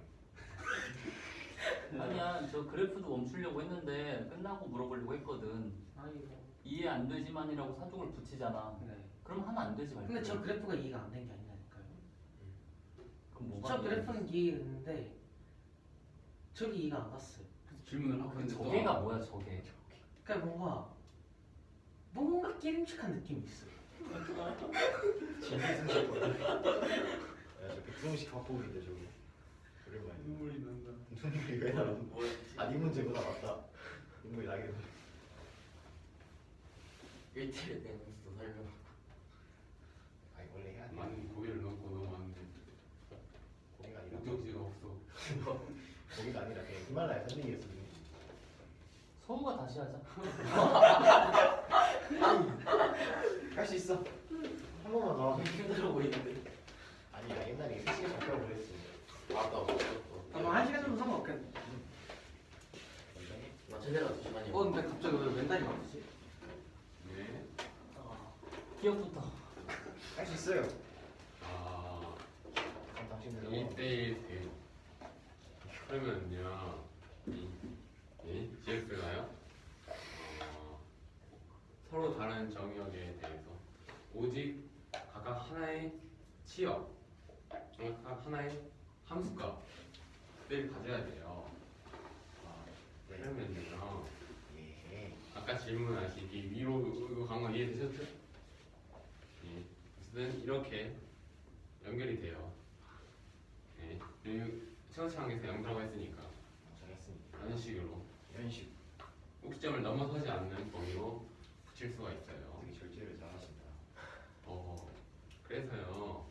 말. 아니야, 저 그래프도 멈추려고 했는데 끝나고 물어보려고 했거든. 아이고. 이해 안 되지만이라고 사족을 붙이잖아. 네. 그럼 하면 안 되지 말고. 근데 저 그래프가 이해가 안 된 게 아니라니까요. 그럼 뭐가 저 안 돼? 그래프는 이해했는데 저기 이해가 안 갔어요. 질문을 하고 있는데 또 저게가 뭐야 저게? 그러니까 뭔가 끼림칙한 느낌이 있어요. 저 백송식 화법인데 저거. 오랜만에. 눈물이 난다. 눈물이 왜 나? 뭐였지? 아네 문제보다 맞다. 눈물이 나게. 1대1 대응수 설명. 아니 원래 해야 돼. 많은 고개를 넣고 너무 많은데 고기가 아니라 목적지가 없어. 고기가 아니라 그냥 히말라야 산맥이었어. 서우가 다시 하자. 할 수 있어. 한 번만 더. 힘들어 보이는데. 아니야 옛날에 3시간 잡혀고 그랬어. 맞다 없었어. 아마 1시간 정도 상관없겠네. 나 최대가 2시간이야. 근데 갑자기 왜 왼다리 맞지? 네. 기억부터. 할 수 있어요. 아 그럼 당신들 1대1 대응. 그러면요 이 GX가요 서로 다른 정역에 대해서 오직 각각 하나의 치역, 각각 하나의 함수값을 가져야 돼요. 네. 그러면요 예. 아까 질문하시기 위로 이거 강화 이해되셨죠? 예. 어쨌든 이렇게 연결이 돼요. 예. 그리고 최우창에서 0이라고 했으니까 잘했습니다. 이런 식으로 이런 식 꼭지점을 넘어서지 않는 범위로 붙일 수가 있어요. 되게 절제를 잘하신다. 그래서요.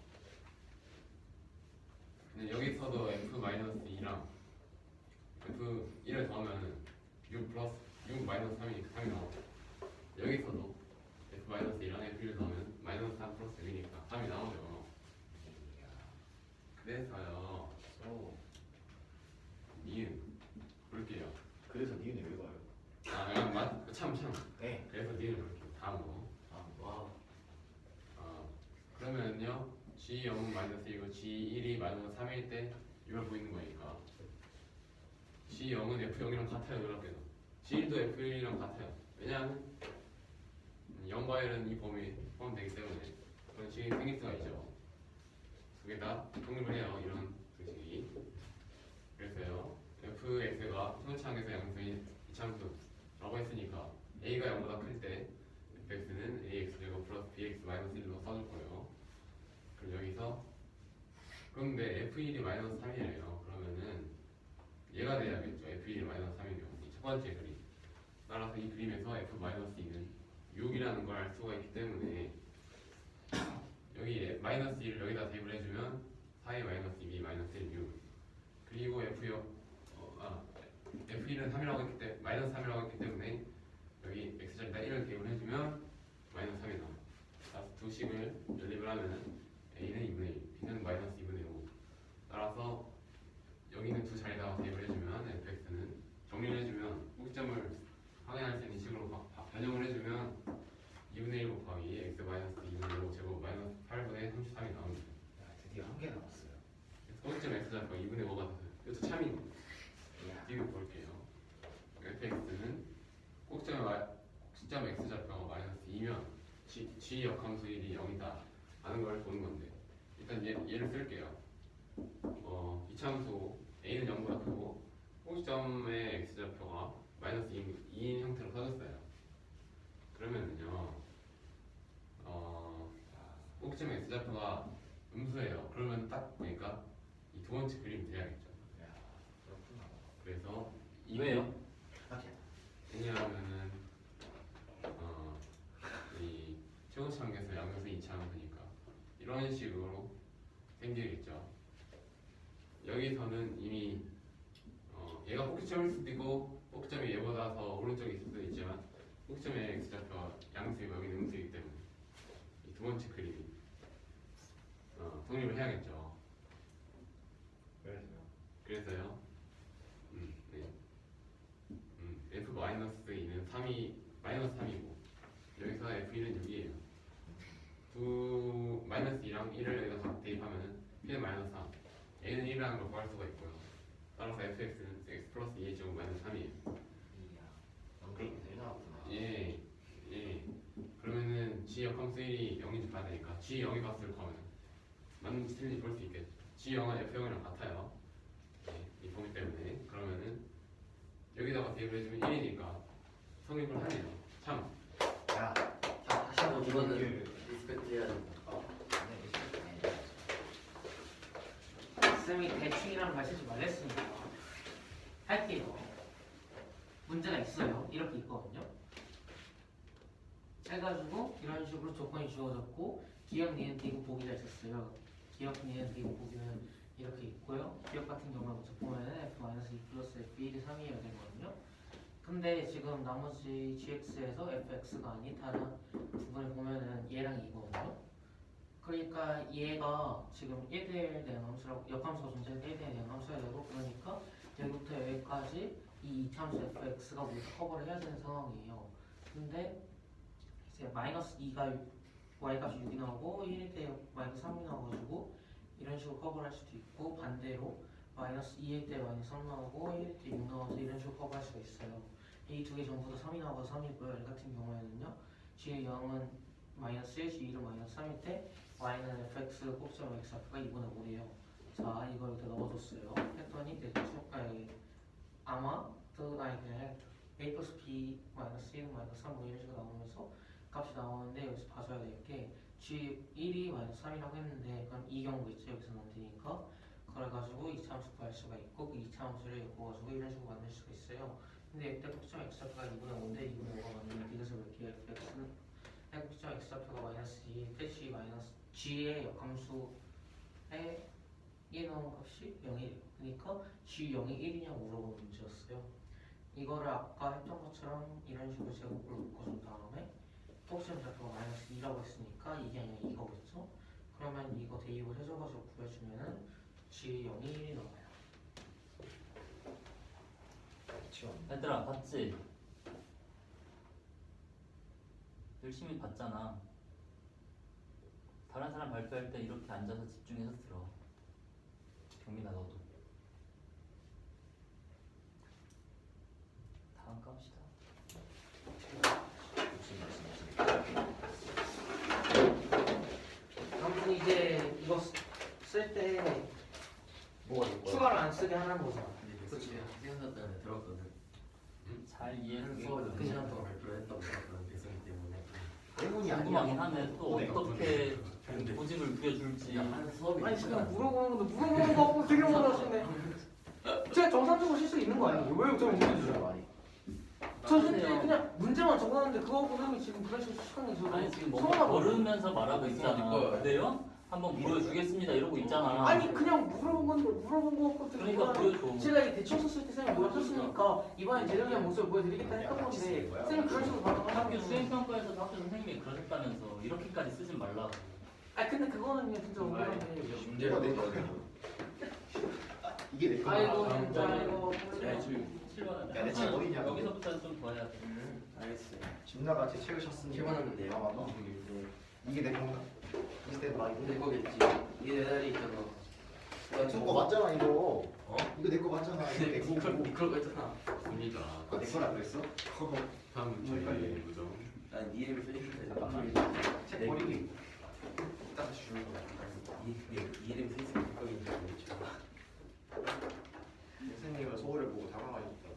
근데 여기서도 f-2랑 f1을 더하면 6 플러스 6 마이너스 3이 나오고 여기서도 f-1랑 f1을 더하면 마이너스 3 플러스 6이니까 3이 나오죠. 그래서요. 오. 니은 볼게요. 그래서 니은이 왜 봐요? 참. 네. 그래서 니은을 볼게요. 다음으로. 와. 그러면요 G0은 마이너스 1이고 G1이 마이너스 3일 때 이걸 보이는 거니까 G0은 F0이랑 같아요. 놀랍게도 G1도 F1이랑 같아요. 왜냐하면 0과 1은 이 범위에 포함되기 때문에 그런 식이 생길 수가 있죠. 두 개 다 성립을 해요. 이런 등식이. 그래서요 fx가 최고차항에서 양수인 이차함수라고 했으니까 a가 0보다 클 때 fx는 ax제곱 플러스 bx 마이너스 1로 써줄 거예요. 그럼 여기서 그런데 f1이 마이너스 3이에요. 그러면은 얘가 돼야겠죠. f1이 마이너스 3이면 이 첫 번째 그림. 따라서 이 그림에서 f 마이너스 2는 6이라는 걸 알 수가 있기 때문에 여기 마이너스 1을 여기다 대입을 해주면 4의 마이너스 2b 마이너스 1, 6 그리고 F1은 3이라고 했기 때문에 마이너스 3이라고 했기 때문에 여기 x자리에다 1을 대입을 해주면 마이너스 3이 나와요. 따라서 두 식을 연립을 하면 a는 2분의 1, b는 마이너스 2분의 5 따라서 여기는 두 자리에다가 대입을 해주면 fx는 정리를 해주면 꼭지점을 확인할 수 있는 식으로 변형을 해주면 2분의 1 곱하기 x 마이너스 2분의 5 제곱 마이너스 8분의 33이 나옵니다. 야, 드디어 한 개 남았어요. 꼭지점 x좌표가 2분의 5가 됐어요. 이것도 참입니다. 야. 뒤로 볼게요. fx는 꼭지점 x좌표가 마이너스 2면 g 역함수 1이 0이다 하는 걸 보는 건데 일단 얘를 쓸게요. 이차함수 a는 0보다 크고 꼭지점의 x좌표가 마이너스 2인 형태로 써졌어요. 그러면은요 꼭지점 x좌표가 음수예요. 그러면 딱 보니까 이 두 번째 그림이 돼야겠죠. 야, 그렇구나. 그래서 왜요? 왜냐하면은 이 최고차항에서 양수는 이차함수니까 이런 식으로 생기겠죠. 여기서는 이미 얘가 꼭지점일 수도 있고 꼭지점이 얘보다 더 오른쪽에 있을 수도 있지만 꼭지점의 x좌표가 양수이고 여기는 음수이기 때문에 이 두 번째 그림이 성립을 해야겠죠. 그래서요. 그래서요. 네. 3이 마이너스 3이고 여기서 F1은 6이에요. 두 마이너스 2랑 1을 여기다 대입하면은 P는 마이너스 3, A는 1이라는 걸 구할 수가 있고요. 따라서 fx는 x 플러스 2의 제곱 마이너스 3이에요. 이야. 연대입이 되게 나왔구나. 예. 그러면은 g 역함수 1이 0인지 봐야 되니까 g 0의 값을 구하면 맞는지 틀린지 볼 수 있겠죠. g 0은 f0이랑 같아요. 이 범위 때문에. 그러면은 여기다가 대입을 해주면 1이니까 성립을 하네요. 참. 야. 다시 한번 이거는 리스펙트 해야 된다. 쌤이 대충이라는 말 쓰지 말랬으니까 할게요. 문제가 있어요. 이렇게 있거든요. 해가지고 이런 식으로 조건이 주어졌고 기억, 니은, 디귿 보기가 있었어요. 기억, 니은, 디귿 보기는 이렇게 있고요. 기억 같은 경우는 먼저 보면은 f-2 플러스 f1이 3이어야 되거든요. 근데 지금 나머지 gx에서 fx가 아닌 다른 부분을 보면은 얘랑 이거든요. 그러니까 얘가 지금 1대1 대응 함수라고 역함수가 존재해서 1대1 대응 함수가 되고 그러니까 여기부터 여기까지 이 이차함수 fx가 모두 커버를 해야 되는 상황이에요. 근데 이제 마이너스 2가 y값이 6이 나오고 1대 마이너스 3이 나와가지고 이런 식으로 커버를 할 수도 있고 반대로 마이너스 2일 때 마이너스 3 나오고 1일 때 6 나와서 이런 식으로 커버할 수가 있어요. 이 두 개 전부 다 3이 나와서 3이고요. 얘 같은 경우에는요. G0은 마이너스 1, G1은 마이너스 3일 때 y는 fx 곱셈 x 앞가 2분의 5래요. 자 이걸 이렇게 넣어줬어요. 했더니 대충 아마 아니 그냥 a 플러스 b 마이너스 1 마이너스 3 뭐 이런 식으로 나오면서 값이 나오는데 여기서 봐줘야 될 게 G1이 마이너스 3이라고 했는데 그럼 이 경우 있죠. 여기서 만드니까 그래가지고 이차함수 구할 수가 있고 그 이차함수를 엮어가지고 이런 식으로 만들 수가 있어요. 근데 이때 곱셈 x 앞가 2분의 5인데 2분의 5가 맞는 이것을 몇 개의 fx는 곱셈 x 앞가 마이너스 2 대시 마이너스 g의 역함수에 1 나온 값이 0이에요. 그러니까 g0이 1이냐고 물어보는 문제였어요. 이거를 아까 했던 것처럼 이런 식으로 제곱을 묶어준 다음에 곱셈 좌표가 마이너스 2라고 했으니까 이게 아니라 이거겠죠? 그러면 이거 대입을 해줘가지고 구해주면은 g0이 1이 나와요. 얘들아 봤지? 열심히 봤잖아. 다른 사람 발표할 때 이렇게 앉아서 집중해서 들어. 경민아 너도. 다음 갑시다. 아무튼 이제 이거 쓸 때 뭐가 될 거야? 추가를 안 쓰게 하는 거죠. 그치. 학생사 때문에 들었거든. 잘 이해해. 수업을 4시간 동안 발표를 했다고 들었거든. 대승 때문에. 궁금하긴 하네. 또 어떻게 근데 고집을 부려줄지. 한 수업이 아니 지금 있잖아. 물어보는 건데 물어보는 거 갖고 되게 많아지네. 제가 정상적으로 쓸 수 있는 거 아니에요? 왜 저를 물어주세요? 많이. 저 현재 그냥 문제만 적었는데 그거 갖고 선생님이 지금 그런 식으로 추천해 줘도 아니 지금 뭔가 서운하거든요. 걸으면서 말하고 있잖아. 그래요? 한번 보여주겠습니다 이러고 있잖아. 아니 그냥 물어본 건데 물어본 거 갖고 되게 그러니까 그거는 보여줘. 제가 이 대충 썼을 때 선생님이 보여줬으니까 이번에 제대로된 모습을 보여드리겠다 했던 건데 선생님이 그런 식으로 학교 말하면 수행평가에서도 학교 선생님이 그러셨다면서 이렇게까지 쓰진 말라고. 아 근데 그거는 그냥 진짜 억울한데 문제가 내 거거든. 이게 내 거야. 아이고 진짜 아이고 야, 지금 7번은 야, 내 책 어디냐고. 여기서부터 좀 더 해야 돼. 알겠어. 집 나가 제 책을 샀으니. 키워놨는데요. 아 맞다. 이게 내 건가? 이게 내 말이. 내 거겠지. 이게 내 자리 있잖아. 저거 맞잖아 이거. 어? 이거 내 거 맞잖아. 이거 내 거고. 니컬 했잖아. 봅니다. 아, 내 거라 그랬어? 다음 저희 무정. 난네 이름이 써있을 잠깐만. 책 버리기. 이따 다시 주는 거야. 이 이름 써있을 거인 줄 알겠죠. 선생님은 서울을 보고 당황하셨다.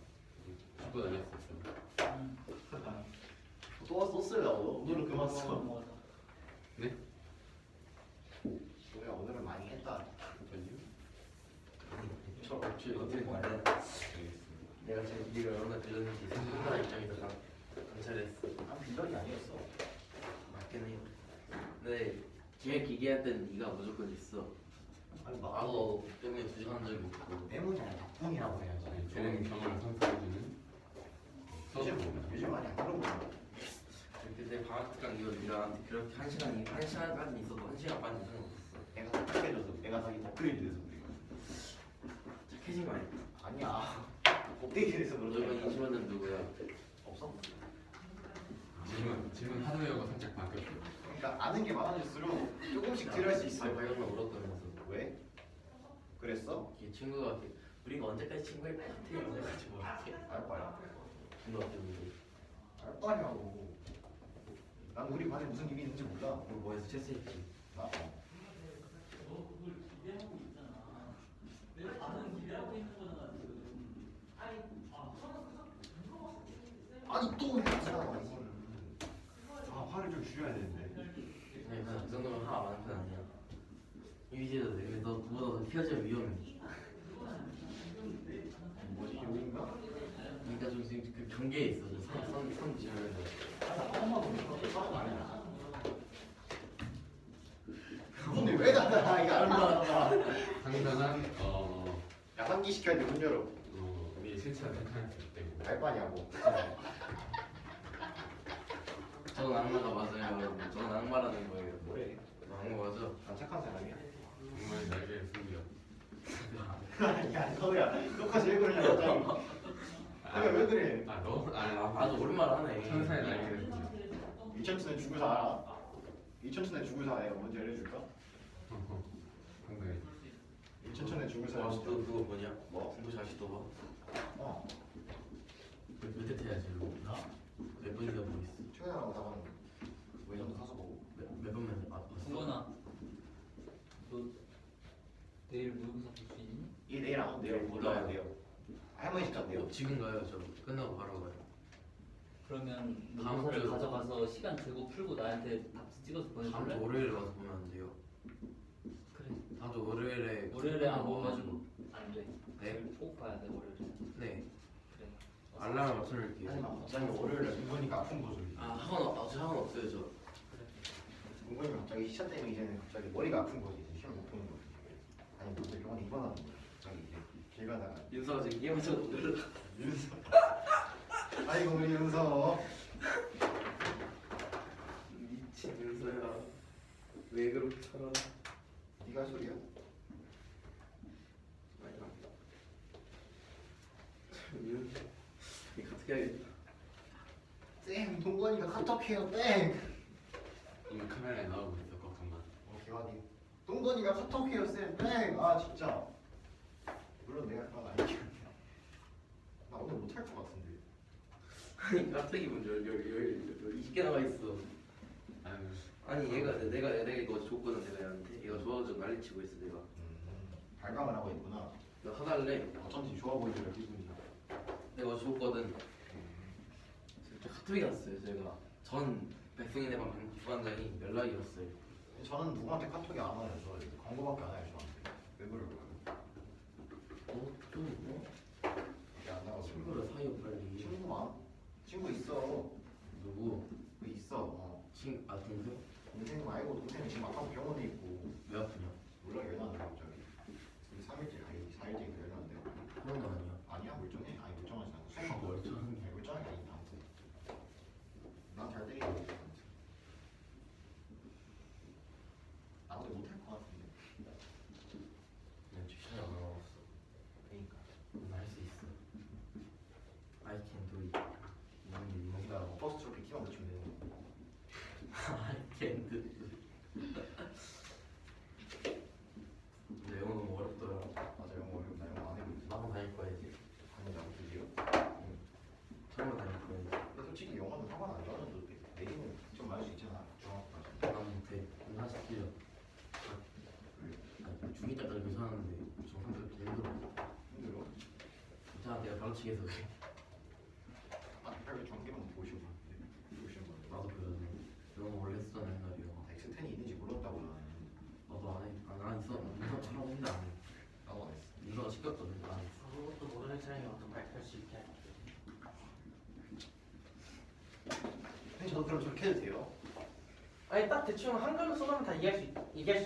죽고 다녔었죠. 또 썼으려고. 오늘은 그만 써. 네? 뭐야 오늘은 많이 했다. 저 어떻게 말해? 알겠습니다. 내가 지금 네가 얼마나 들렸는지 생각하는 입장에서 관찰했어. 난 빌런이 아니었어. 맞긴 해요. 근데 제일 길게 할 때는 네가 무조건 있어. 아니 나도 때문에 2시간 한 적이 없고. 때문이 아니라 덕분이라고 해야지. 좋은 경험을 상승해주는 요즘 많이 안 그런 거야. 그때 방학 특강 이거 네가 그렇게 1시간까지 있어도 1시간 반 이상 없었어. 애가 착해져서 애가 자기 업그레이드돼서 그래. 착해진 거 아니야? 아니야. 업데이트돼서 그런 너 이번 거야. 인심원은 누구야? 없어? 질문 하드웨어가 살짝 바뀌었어요. 그러니까 아는 게 많아질수록 조금씩 들을 수 있어. 발견만 울었다면서. 왜? 그랬어? 이게 친구가 우리가 언제까지 친구일 것 같아요. 해가지고 이렇게 알 바야. 친구가 때문에 알 바냐고. 난 우리 반에 무슨 일이 있는지 몰라. 우리 뭐해서 체스했지. 나? 너 그걸 기대하고 있잖아. 내 반은 기대하고 있는 거잖아 지금. 아니 또 했잖아. 아 화를 좀 줄여야 되는데. 아니 그 정도면 화가 많은 편 아니야. 유지해도 돼. 근데 너 그보다 더 피하자면 위험해. 뭐지 여긴가? 그러니까 좀 지금 그 경계에 있어. 선 지으면서. 근데 왜 닫아? 이거 안 닫아. 상당한 야 환기 시켜야 돼 문 열어. 우리 실체가 나타났을 때 알 바냐고. 저건 악마가 맞아요. 저건 악마라는 거예요. 뭐래? 너 악마 맞아? 난 착한 사람이야. 정말 날개를 숨겨. 야 너야 똑같이 왜 그러냐 갑자기. 내가 왜 그래? 아주 오랜만에 하네. 천사의 날개를 숨겨. 이천천에 죽을 사. 이천천에 죽을 사예요. 뭔지 알려줄까? 상당히. 이천천에 죽을 사. 와, 너 그거 뭐냐? 뭐? 공부 잘 시도봐. 어. 몇대 해야지 이거. 몇 번이나 보고 있어. 최근하고 나가는 외전도 사서 보고. 몇 번만 봤어? 승건아, 너 내일 모의고사 볼 수 있니? 이 내일 안 온대요. 내일 못 올라가야 와요. 돼요. 할머니 집 간대요. 지금 가요 저. 끝나고 바로 가요. 그러면 다음 모의고사를 주- 가져가서 시간 들고 풀고 나한테 답지 찍어서 다음 주 보내줄래? 월요일에 와서 보면 안 돼요. 그래. 다음 주 월요일에. 월요일에 안 와가지고. 보면 안 돼. 네? 꼭 봐야 돼 월요일에. 네. 그래. 알람을 맞춰놓을게요. 하지마. 갑자기 월요일에 문건이가 아픈 거죠. 아 학원 없어요 저. 문건이가 갑자기 시차 때문에 이제는 갑자기 머리가 아픈 거지. 이제 시험 못 보는 거. 아니 갑자기 병원에 입원하는 거야. 갑자기 이제 길 가다가 윤서가 지금 게임하자고 놀라. 윤서. 아이고 우리 윤서. 미친 윤서야. 왜 그렇게 살아? 네가 할 소리야? 이거 어떻게 하겠다. 쌤 동건이가 카톡해요 땡. 이미 카메라에 나오고 있어 걱정만. 기환이 동건이가 카톡해요 쌤 땡. 아 진짜. 물론 내가 그건 아니긴 한데. 나 오늘 못할 것 같은데. 아니 갑자기 먼저 20개 나와 있어. 아니 내가 이거 줬거든 내가 얘한테. 얘가 좋아가지고 난리치고 있어 내가. 발광을 하고 있구나. 나 사달래. 어쩐지 좋아 보이더라 기분이. 내가 줬거든. 진짜 카톡이 왔어요 제가. 전 백승이네 방 부반장이 연락이 왔어요. 저는 누구한테 카톡이 안 와요. 저 광고밖에 안 해요 저한테. 왜 그럴까요? 좀 뭐? 이게 안 나와서. 친구를 사귀어 빨리. 친구만. 친구 있어. 누구? 그 있어. 동생? 동생 말고 동생은 지금 아까 병원에 있고. 왜 아프냐? 몰라 왜 나는 갑자기. 우리 3일째, 4일째 왜 나는데? 코로나 아니야? 아니야 물정해. 아니 물정하지 않고. 수행하고 멀쩡한 게. 아니 물정하게 아니다 아무튼. 난잘 때리고 있어. 나보다 못할 것 같은데. 그냥 주차장 안 나왔어. 그러니까. 할수 있어. I can do it. 거기다 버스 트로피 키만 붙이면 되는 거. I can do it. 근데 영어 너무 어렵더라. 맞아 영어 어렵다. 영어 안 해보고 있어. 학원 다닐 거야 이제. 아니라고 드디어. 처음 다닐 거야 이제. 근데 솔직히 영어는 상관 안 좋아하는 내기는 좀 많을 수 있잖아. 중학교까지. 난 못해. 나 시키려. 중2 때까지 괜찮았는데 중3 때부터 힘들어. 힘들어. 괜찮아 내가 바로 치겠어 그래. 아, 빨리 전개만 보시고 봤는데. 보시는 건데. 나도 그러네. 영어 원래 했었잖아 옛날에 영어. 엑스텐이 있는지 몰랐다고 나는. 나도 안 해. 안 있어. 문서처럼 했는데 안 해. 나도 안 했어. 문서가 시켰거든. 안 했어. 그것도 모르는 사람이 어떤 발표할 수 있게 할게. 근데 저도 그럼 저렇게 해도 돼요? 아니 딱 대충 한글로 써놓으면 다 이해할 수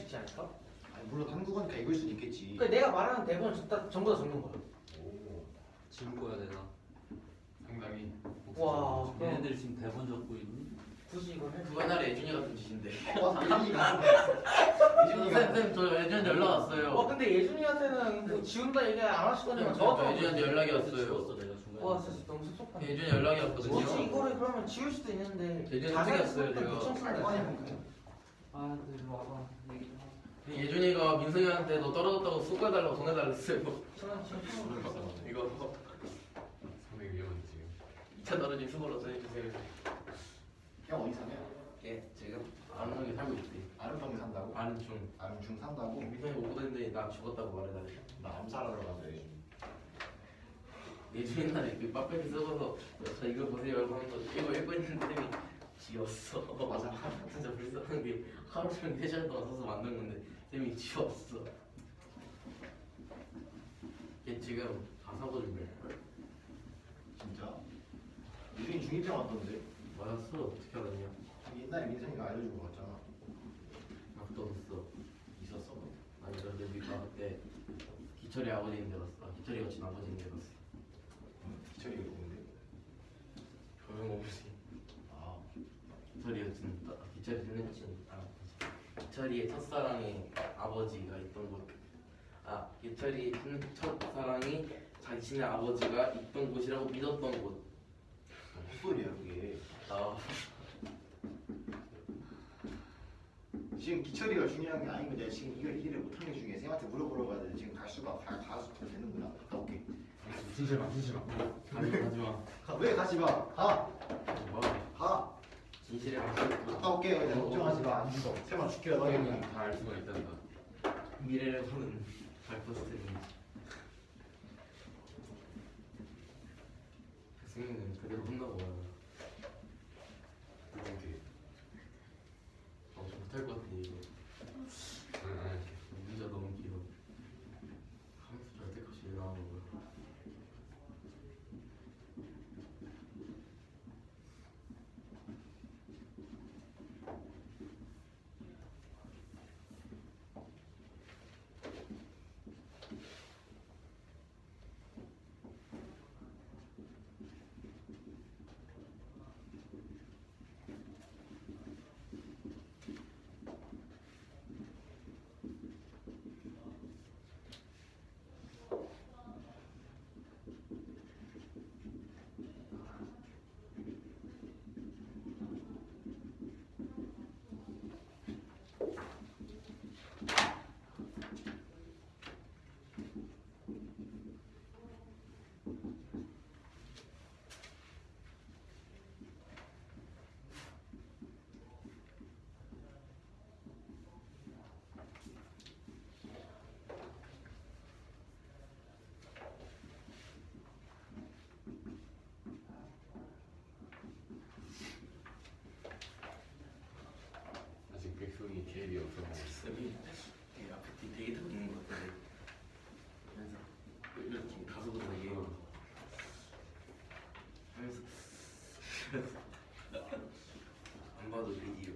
있지 않을까? 아니 물론 한국어니까 읽을 수는 있겠지. 그러니까 내가 말하는 대본을 전부 다 적는 거야. 오. 지울 거야 내가. 상당히. 와, 얘네들 지금 대본 적고 있니? 굳이 이걸 해. 그거 옛날에 예준이 같은 짓인데. 예준이가 쌤저 예준이한테 연락 왔어요. 근데 예준이한테는 뭐 지운다 얘기 안 하실 거니까 저 저한테 예준이한테 연락이 그래서 왔어요. 지웠어 내가 중간에. 와 진짜 너무 섭섭하네. 예준이 연락이 왔거든요. 뭐지 이거를 그러면 지울 수도 있는데 예준이 자세히 어떻게 했어요, 붙여 제가? 쓴다. 아, 이리 와봐. 얘기 좀 하자. 예준이가 민승이한테 너 떨어졌다고 수고해달라고 전해달랬어요. 저는 지금 이거 상당히 위험한데 지금. 2차 떨어진 수고로 전해주세요. 형 어디 사냐? 예, 지금 아는 게 살고 있대. 아는 형이 산다고? 아는 중. 아는 중 산다고? 민승이 오고 다니는데 나 죽었다고 말해달래. 나 암살하러 갔는데 예준이 옛날에 그 빠빼기 쓰고서 저 이거 보세요 하면서 이거 읽고 있는 쌤이 지웠어. 맞아. 진짜 불쌍한 게 하루 종일 3시간 동안 써서 만든 건데 쌤이 지웠어. 걔 지금 가사고 준비할걸? 진짜? 유진이 중2병 왔던데? 맞았어. 어떻게 알았냐? 옛날에 민성이가 알려주고 갔잖아. 나 그때 없어. 있었어? 아니 근데 우리가 그때 기철이 아버지인 데 갔어. 기철이가 친 아버지인 데 갔어. 기철이가 누군데? 조용 없이. 아 기철이가 친 기철이 듣는 친 기철이의 첫사랑의 아버지가 있던 곳. 아 기철이 첫사랑이 자신의 아버지가 있던 곳이라고 믿었던 곳. 헛소리야 그게. 아 지금 기철이가 중요한 게 아니고 내가 지금 이걸 이해를 못하는 게 중요해. 쌤한테 물어보러 가야 돼. 지금 가수가 가수 되는구나. 갔다 올게. 진실 마 진실 마. 가지마. 왜 가지 마. 가. 뭐 가. 진실의 갔다 올게. 그냥 걱정하지 마. 안 죽어. 쌤아 죽기라도 형은 하겠다. 다 알 수가 있단다. 미래를 보는 발포스트인지. 승민은 그대로 혼나고 와요. 누군데? 좀 못할 것 같아 이거. 응. 문제 너무 길어. 하면서 절대값이 나오는 거야. 아직 백성이 계획이 없어서. 쌤이 되게 앞에 되게 듣는 것 같은데. 그래서 이렇게 가수보다 얘 하면서 안 봐도 비디오.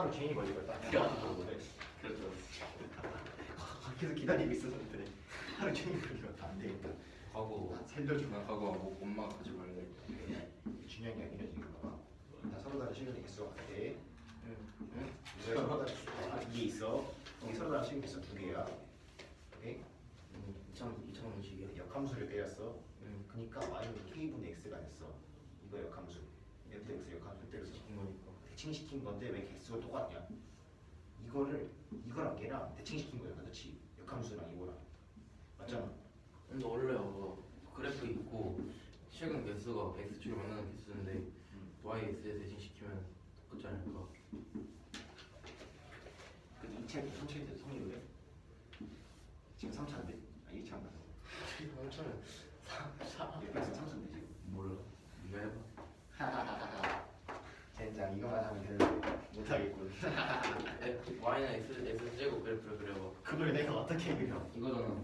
하루 종일 걸리겠다. 그렇죠. 밖에서 기다리고 있었는데 하루 종일 걸리겠다. 안 되겠다. 과거 살려줘. 과거 엄마가 가지 말래. 중요한 게 아니라 지금 봐봐. 다 서로 다른 시간이 개수가 같아. 응? 서로 다른 이게 있어. 이게 서로 다른 시간이 있어 두 개야. 오케이? 2000원씩이야. 역함수를 때렸어. 응. 그러니까 y는 k분의 x가 됐어. 이거 역함수. fx 역함수 때렸어. 시킨 거니까. 대칭시킨 건데 왜 개수가 똑같냐? 이거랑 얘랑 대칭시킨 거야, 그렇지? 역함수랑 이거랑 맞잖아. 근데 원래 그래프 있고 최근 개수가 x축을 만나는 개수인데 yx에 대신시키면 똑같지 않을까? 근데 2차 3차인데 성이 왜? 지금 3차인데? 아 2차인가? 3천은 fx 3차인데 지금. 몰라. 네가 해봐. 젠장 이거만 하면 되는데 못하겠군. y는 x 제곱 그래프를 그려봐. 그걸 내가 어떻게 그려? 이거잖아.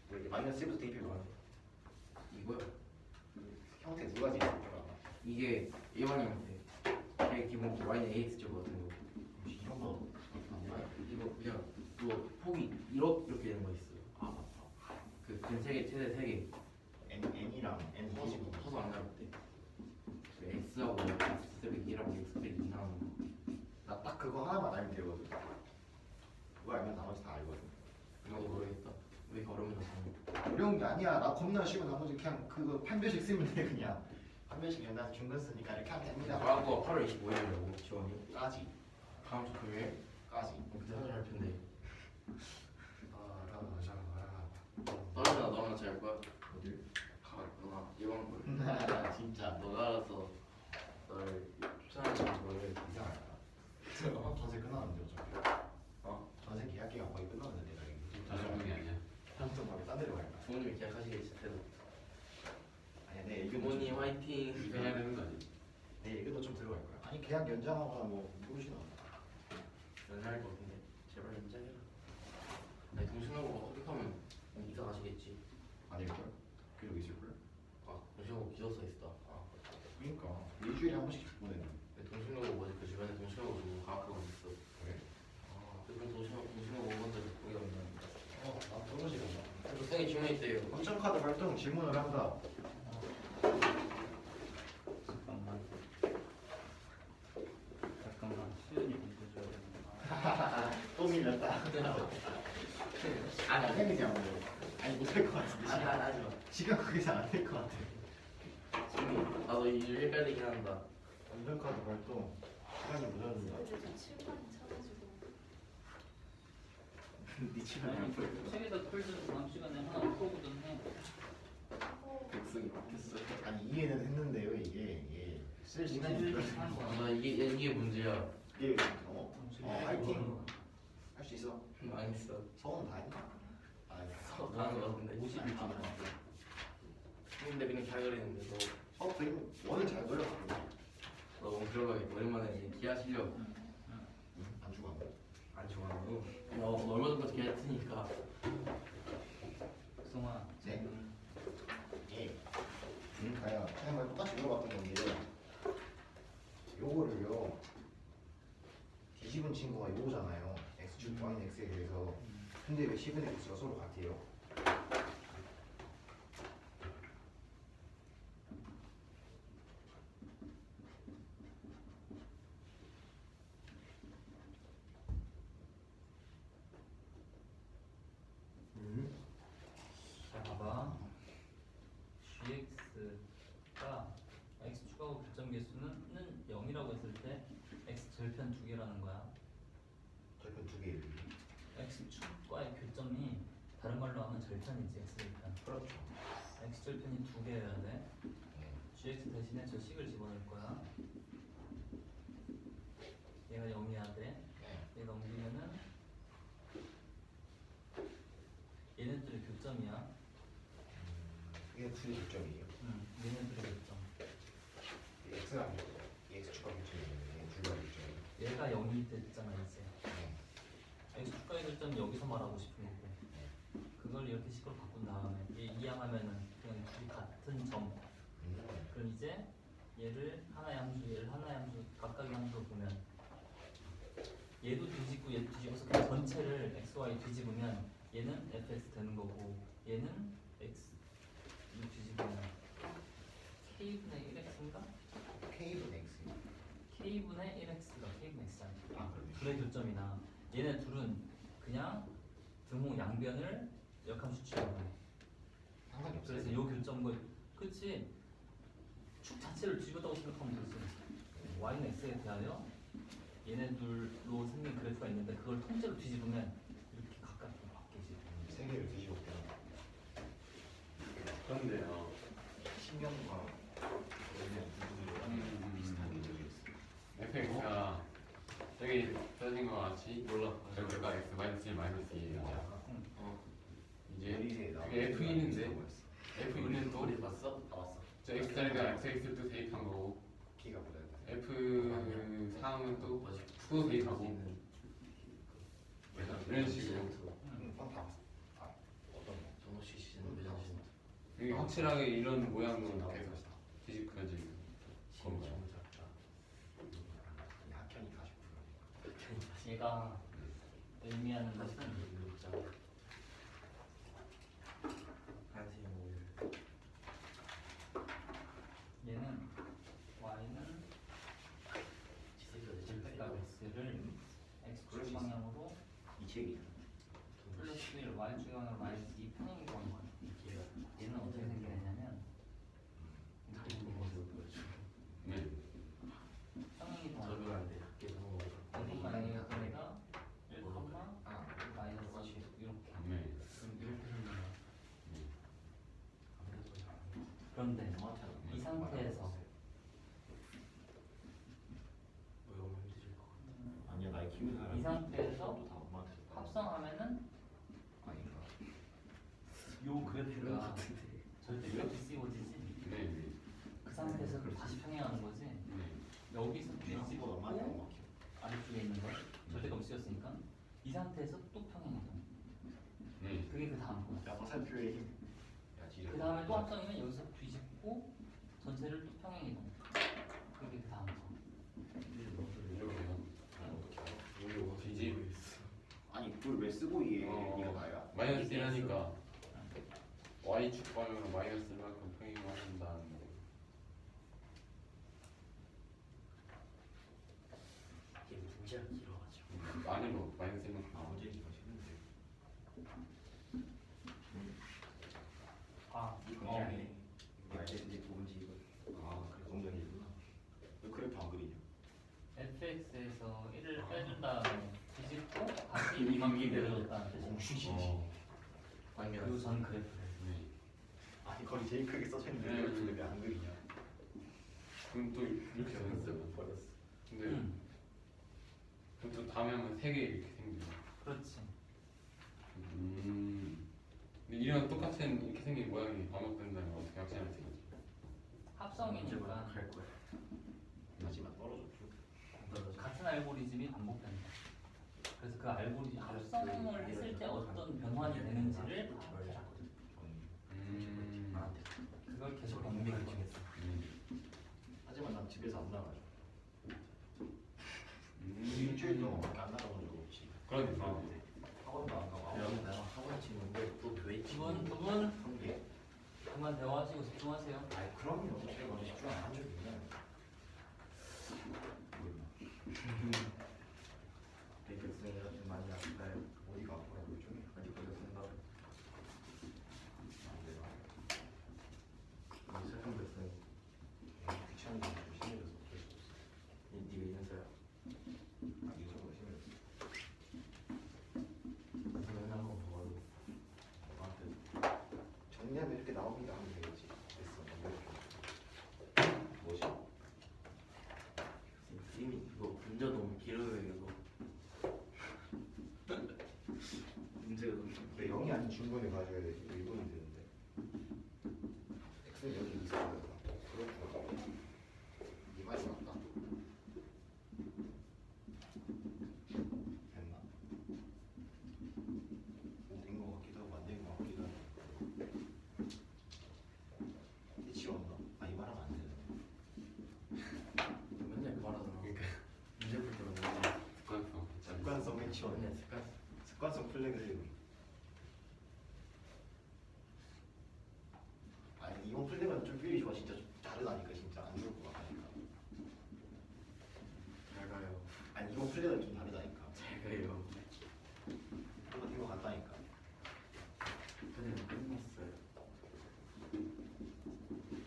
왜 마이너스 1부터 대입해봐. 이거야. 형태 두 가지 있어. 이게 일반인 형태. 이게 기본 y는 ax 제곱 같은 거. 이런 거. 이거 그냥 또 폭이 이렇게 되는 거 있어. 그 세개 최대 3개. n이랑 n 해지고. 커서 안 나올 때. 그 x하고 x 빼기 1하고 x 빼기 2 나오는 거. 나딱 그거 하나만 알면 되거든. 그거 알면 나머지 다 알거든. 나도 모르겠다. 왜 이렇게 어려운 거 어려운 게 아니야. 나 겁나 쉬워. 나머지 그냥 그거 판별식 쓰면 돼 그냥. 판별식이면 나 중간 쓰니까 이렇게 하면 됩니다. 저하고 8월 25일이라고 지원이. 까지. 다음 주 금요일. 까지. 그때 사진 할 텐데. 라라라. 너나 너나 잘할 거야? 어딜? 가거나 이번 걸. 진짜 너가 알아서 널 추천하는 거를 이상하다. 전세 끝나는데 어차피. 전세 계약기간 거의 끝나는데 내가 자전거이 아니야. 한쪽 말고 딴 데로 갈까? 부모님이 계약하시겠지 때도. 아니야 내 의견도 부모님 좀, 화이팅. 이거 해야 되는 거 아니야? 내 의견도 좀 들어갈 거야. 아니 계약 연장하거나 뭐 모르시나? 연애할 거 같은데 제발 연장해라. 아니 동생하고 합격하면 이사 가시겠지. 아닐걸? 기록 있을 걸? 동생하고 기숙사 있다. 그러니까 일주일에 한 번씩 보내는. 동생하고 뭐지 그 주변에 동생하고 누구 가학하고 있어. 그래? 그럼 동생하고 먼저 거기 가면. 난 떨어지겠나? 그리고 생일 질문 있대요. 확정카드 발동 질문을 한다. 잠깐만 수연이 공부 줘야 되는구나. 또 밀렸다. 아니 안 되지 아무래도. 아니 못할 것 같은데. 하지 마. 시간 거기서 안 될 것 같아. 지금 나도 일 헷갈리긴 한다. 확정카드 발동 시간이 모자란다. 그때 좀 칠판이 차가지고 네 시간이 아니 안 보여. 책에다 풀든 다음 시간에 하나 풀어보든 해. 백승이 바뀌었어. 아니 이해는 했는데요 이게 쓸 시간이 오늘 없어요. 하는 거야. 나 이게 문제야. 이게 파이팅 할 수 있어. 망했어. 서원 다 했나? 아 다는 거 같은데. 50일 다 근데 그냥 잘 그리는데 서원 그림 원은 잘 그려. 너 너무 들어가겠다. 오랜만에 이제 기하 실력 안 죽었네. 안 좋아하고. 너 얼마 전부터 기하 했으니까. 백성아. 네. 예. 가야 그냥 말 똑같이 물어봤던 건데 요거를요 뒤집은 친구가 요거잖아요. x축 y는 x에 대해서. 근데 왜 10분의 x가 서로 같아요? 자 봐봐. gx가 x 축하고 교점 개수는 0이라고 했을 때 x 절편 두 개라는 거야. 절편 두 개. x 축과의 교점이 다른 말로 하면 절편이지 x 절편. 그렇죠. x 절편이 두 개여야 돼. 네. gx 대신에 저 식을 집어넣을 거야. 얘가 0이어야 돼. 네. 얘 넘기면은 얘네들의 교점이야. 이게 둘이 교점이에요. 얘네들의 교점. x가 x축과 교점이에요. 둘과 교점이에요. 얘가 0이 됐잖아 이제. 네. x 축과의 교점이 여기서 말하고 싶은 거고. 그걸 이렇게 식으로 바꾼 다음에 얘 이항하면은 그냥 둘이 같은 점. 그럼 이제 얘를 하나의 함수, 얘를 하나의 함수, 각각의 함수로 보면 얘도 뒤집고 얘도 뒤집어서 그냥 전체를 x, y 뒤집으면 얘는 fx 되는 거고 얘는 x 이거 뒤집으면 k분의 1x인가? K분 X. k분의 1x가 k분의 x잖아. 아 그러네. 둘의 교점이나 얘네 둘은 그냥 등호 양변을 역함수 취하는 거야. 상관이 없어요. 그래서 요 교점과 그치 축 자체를 뒤집었다고 생각하면 되지. y는 x에 대하여 얘네 둘로 생긴 그래프가 있는데 그걸 통째로 뒤집으면 이렇게 가깝게 바뀌지. 세 개를 뒤집었구나. 그런데요. 신경과 그냥 누구들이랑 비슷하게 저기있어. fx가 여기 써진 것 같이 여기가 x 마이너스 1 마이너스 2예요. 이제 그게 f 있는데 f2는 또 우리 봤어? 다 왔어. 저 x 자리가 xx를 또 대입한 거고 키가 보다. f3은 또 또 대입하고 이런 식으로 다 왔어. 아 어떤 거? 정호 씨 씨는 매장 씨. 이게 확실하게 이런 모양으로 계속 뒤집혀지고 너무 작다. 학현이 40%. 얘가 의미하는 것은 얘는 y는 x값 x를 x축 방향으로 이 책이. 플러스 1 y축 방향으로 마이너스 2 평행 이동하는 거야. 얘는 어떻게 생기냐면 네. 평행 이동하는 적용 안 돼. 계속 먹어. 어떤 마이너스 1가 1, 마이너스 10 이렇게 네. 이렇게 생겨요. 그런데 이 상태에서 뭐 너무 힘드실 것 같아. 아니야 나이 키우는 사람. 이 상태에서 다 엄마한테 줬다. 합성하면은 아닌가? 요 그래프가 절대 이렇게 씌워지지. 네. 그 상태에서 그걸 다시 평행하는 거지. 여기서 한번 뒤집고 엄마한테 안 먹혀. 아래쪽에 있는 거 절대값 씌웠으니까 이 상태에서 또 평행이동. 네. 그게 그 다음 거야. 야 화살표의 힘. 야 지려. 그 다음에 또 합성이면 여기서 뒤집고 전체를 또 평행이동. 그게 그 다음 거. 이렇게요. 어떻게 알아? 뒤집 아니 그걸 왜 쓰고 이해? 어. 이거 나야? 마이너스 1 하니까 y축 방향으로 마이너스만큼 평행을 한다는 거. 이게 문제가 길어가지고. 안으로 마이너스 1만큼. 아 어제 이거 싫은데. 아, 이거 아니네. 이제 뭔지 이거. 아 그래 공정이구나. 왜 그래프 안 그리냐? fx에서 1을 빼준 다음에 뒤집고 다시 이만큼 내려줬다는 뜻이야. 그리고 전 그래프를. 네. 아니 거기 제일 크게 써져 있는 네. 그래프인데 왜 안 그리냐? 그럼 또 이렇게 되는 거야. 버렸어. 근데 음, 그럼 또 다음에 하면 3개 이렇게 생기죠. 그렇지. 근데 이런 똑같은 이렇게 생긴 모양이 반복된다면 어떻게 확신할 수 있지? 합성이니까 갈 거야. 하지만 떨어졌죠. 같은 알고리즘이 반복된다. 그래서 그 알고리즘 합성을 했을 때 어떤 변환이 되는지를 파악해라. 나한테 그걸 계속 반복할 거겠어. 하지만 난 집에서 안 나가죠. 일주일 동안밖에 안 나가본 적 없지. 그러니까 학원도 안 가고. 여기 나랑 학원 친구인데 또 교회 친구. 두분 한 개. 그만 대화하시고 집중하세요. 아이 그럼요. 제가 먼저 집중 안 한 적이 있나요? 대격생이라 좀 많이 아플까요? 어디가 아파요 요즘에? 아직 걸렸는가? 안 돼요. 우리 설탕 백생. 귀찮은 게 좀 심해져서 어쩔 수 없어. 네가 인사야. 아 유튜브가 심해졌어. 그러면 한번 봐도 나한테 정리하면 이렇게 나옵니다 하면 되겠지. 됐어. 넘겨줘. 뭐지? 이미 이거 문제 너무 길어요 이거. 문제가 너무 그래 0이 아닌 중간에 가져야 돼. 이거 1분이 되는데. X는 여기 있어야 된다. 그렇구나. 이 말이 맞다. 됐나? 된 거 같기도 하고 안 된 거 같기도 하고. 치웠나? 아, 이 말하면 안 되네. 맨날 그 말하잖아. 그러니까 문제 풀 때마다 습관성. 쉬워요. 근데 습관 습관성 플래그. 아니 이번 플래그는 좀 필이 좋아. 진짜 좀 다르다니까. 진짜 안 좋을 것 같다니까. 잘 가요. 아니 이번 플래그는 좀 다르다니까. 잘 가요. 이거 같다니까. 근데 끝났어요.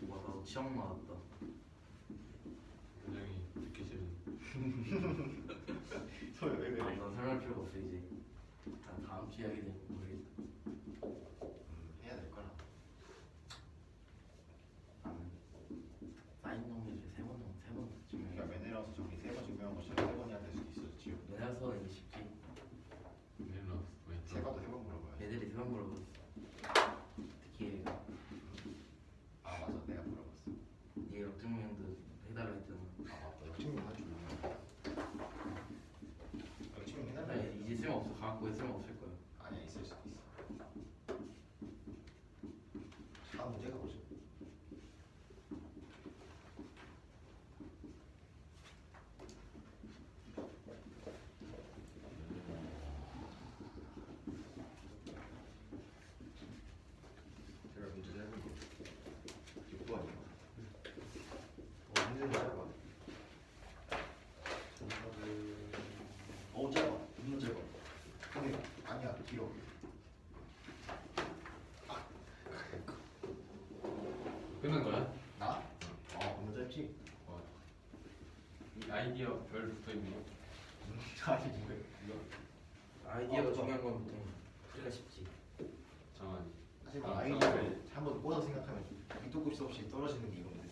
와 나도 취업 나왔다. 굉장히 듣기 싫은. 소리 왜 그래? 난 설명할 필요가 없어 이제. 난 다음 주에 하게 되는 모르겠어. 해야 될 거라. 나는 사인 정리를 세번 우리가 증명해. 맨이라서 저기 3번 증명한 것처럼 3번이 안 될 수도 있었지요. 내가서 이게 쉽지. 멜로스 세가도 3번 물어봐야지. 애들이 세번 물어봤어. 특히 얘가 아 맞아, 내가 물어봤어. 얘 역증명도 해달라 했잖아. 아 맞다, 역증명 할줄 몰라. 역증명 나 해달라. 이제 쓸모 없어. 갖고 쓸모 없을 거야. 아니야, 있을 수도 있어. 다음 문제 가보죠. 제가 문제 짧은 거 6번이요. 문제는 짧아. 짧아. 문제 짧아. 근데 아니야, 길어. 끝난 거야? 나? 너무 짧지? 이 아이디어 별 붙어 있는 거. 아니 뭐야? 아이디어가 중요한 건 보통 풀기가 쉽지. 잠깐. 하지만 아이디어를 한번 꽂아 생각하면 밑도 끝이 없이 떨어지는 게 이건데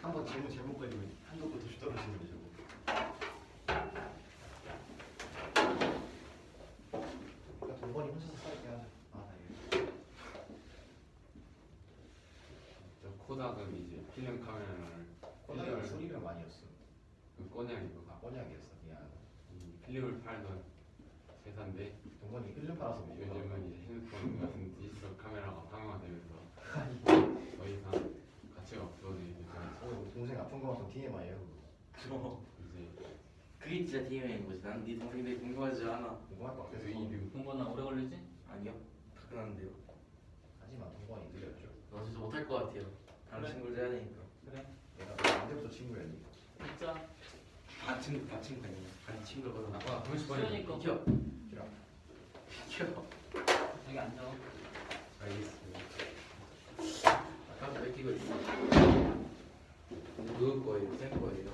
한번 질문 잘못 걸리면 한도 끝 없이 떨어지는 게 저거. 그러니까 동건이 혼자서 싸우게 하자. 다행이다. 저 코닥은 이제 필름 카메라를 꼬다리가 소리가 많이었어. 그 꼬냑이고 꼬냑이었어. 미안. 이 필름을 팔던 회사인데 동건이 필름 팔아서 못 요즘은 이제 핸드폰 같은 디지털 카메라가 상용화되면서 더 이상 가치가 없어지게 되죠. 동생 아픈 거만큼 TMI야 그거. 이제 그게 진짜 DMA인 거지. 난 네 동생들이 궁금하지 않아. 궁금할 것 같아서 그래서 이 공부나 오래 걸리지? 아니요. 다 끝났는데요. 하지만 동건이 느렸죠. 너 진짜 못할 것 같아요. 다른 그래. 친구들 해야 되니까. 그래. 내가 언제부터 친구였니? 진짜 반 친구가 아니야. 반 친구거든. 아까 30번이 수연이 비켜. 싫어. 비켜. 여기 앉아. 알겠습니다. 아까 뺏기고 있어. 누구 거예요? 쌤 거예요?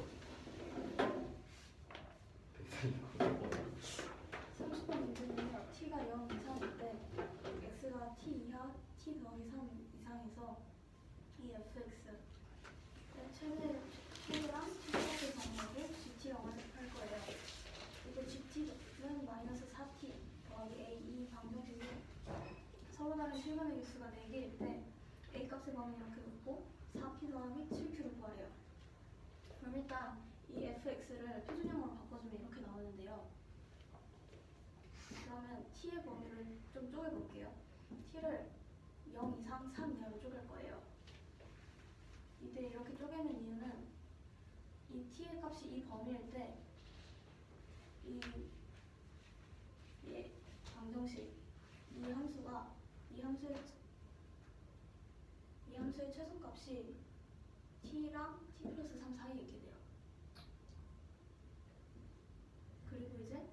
30번 문제는요. t가 0 이상일 때 x가 t 이하 t 더하기 3 이상에서 이 fx 최대랑 최대값을 정하고 gt라고 할 거예요. 그리고 gt는 마이너스 4t 더하기 a 이 방정식이 서로 다른 실근의 개수가 4개일 때 a 값의 범위 이렇게 놓고 4p 더하기 7q를 구하래요. 그럼 일단 이 fx를 표준형으로 바꿔주면 이렇게 나오는데요. 그러면 t의 범위를 좀 쪼개볼게요. t를 0 이상 3 이하로 쪼갤 거예요. 이때 이렇게 쪼개는 이유는 이 t의 값이 이 범위일 때 이 방정식 이 함수의 최소값이 t랑 t 플러스 3 사이에 있게 돼요. 그리고 이제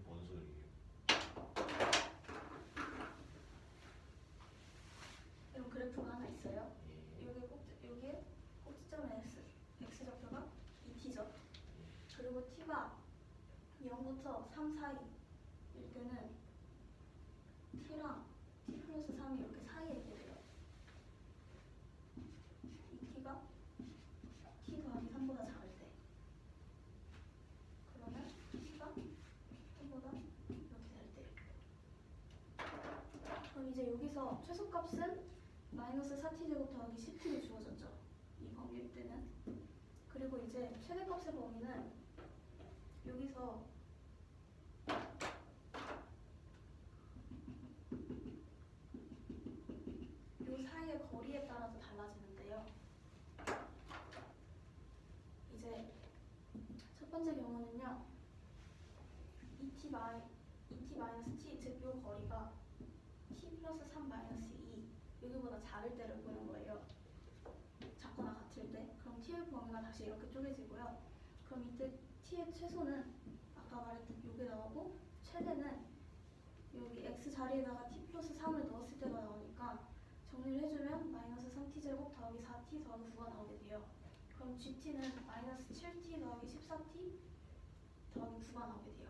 뭔 소리예요? 이런 그래프가 하나 있어요. 예. 여기에 꼭지점 x 좌표가 2t죠. 그리고 t가 0부터 3 사이일 때는 t랑 t 플러스 3이 이렇게 사이에 있게 돼요. 이 t가 t 더하기 3보다 작을 때. 그러면 t가 3보다 이렇게 될 때. 그럼 이제 여기서 최소값은 마이너스 4t제곱 더하기 10t로 주어졌죠. 이 범위일 때는. 그리고 이제 최대값의 범위는 여기서 요 사이의 거리에 따라서 달라지는데요. 이제 첫 번째 경우는요. 2t 2t 마이너스 t 즉 요 거리가 t 플러스 3 마이너스 2 여기보다 작을 때를 보는 거예요. 작거나 같을 때. 그럼 t의 범위가 다시 이렇게 쪼개지고요. 그럼 이때 t의 최소는 아까 말했던 요게 나오고 최대는 여기 x 자리에다가 t 플러스 3을 넣었을 때가 나오니까 정리를 해주면 마이너스 3t 제곱 더하기 4t 더하기 9가 나오게 돼요. 그럼 gt는 마이너스 7t 더하기 14t 더하기 9가 나오게 돼요.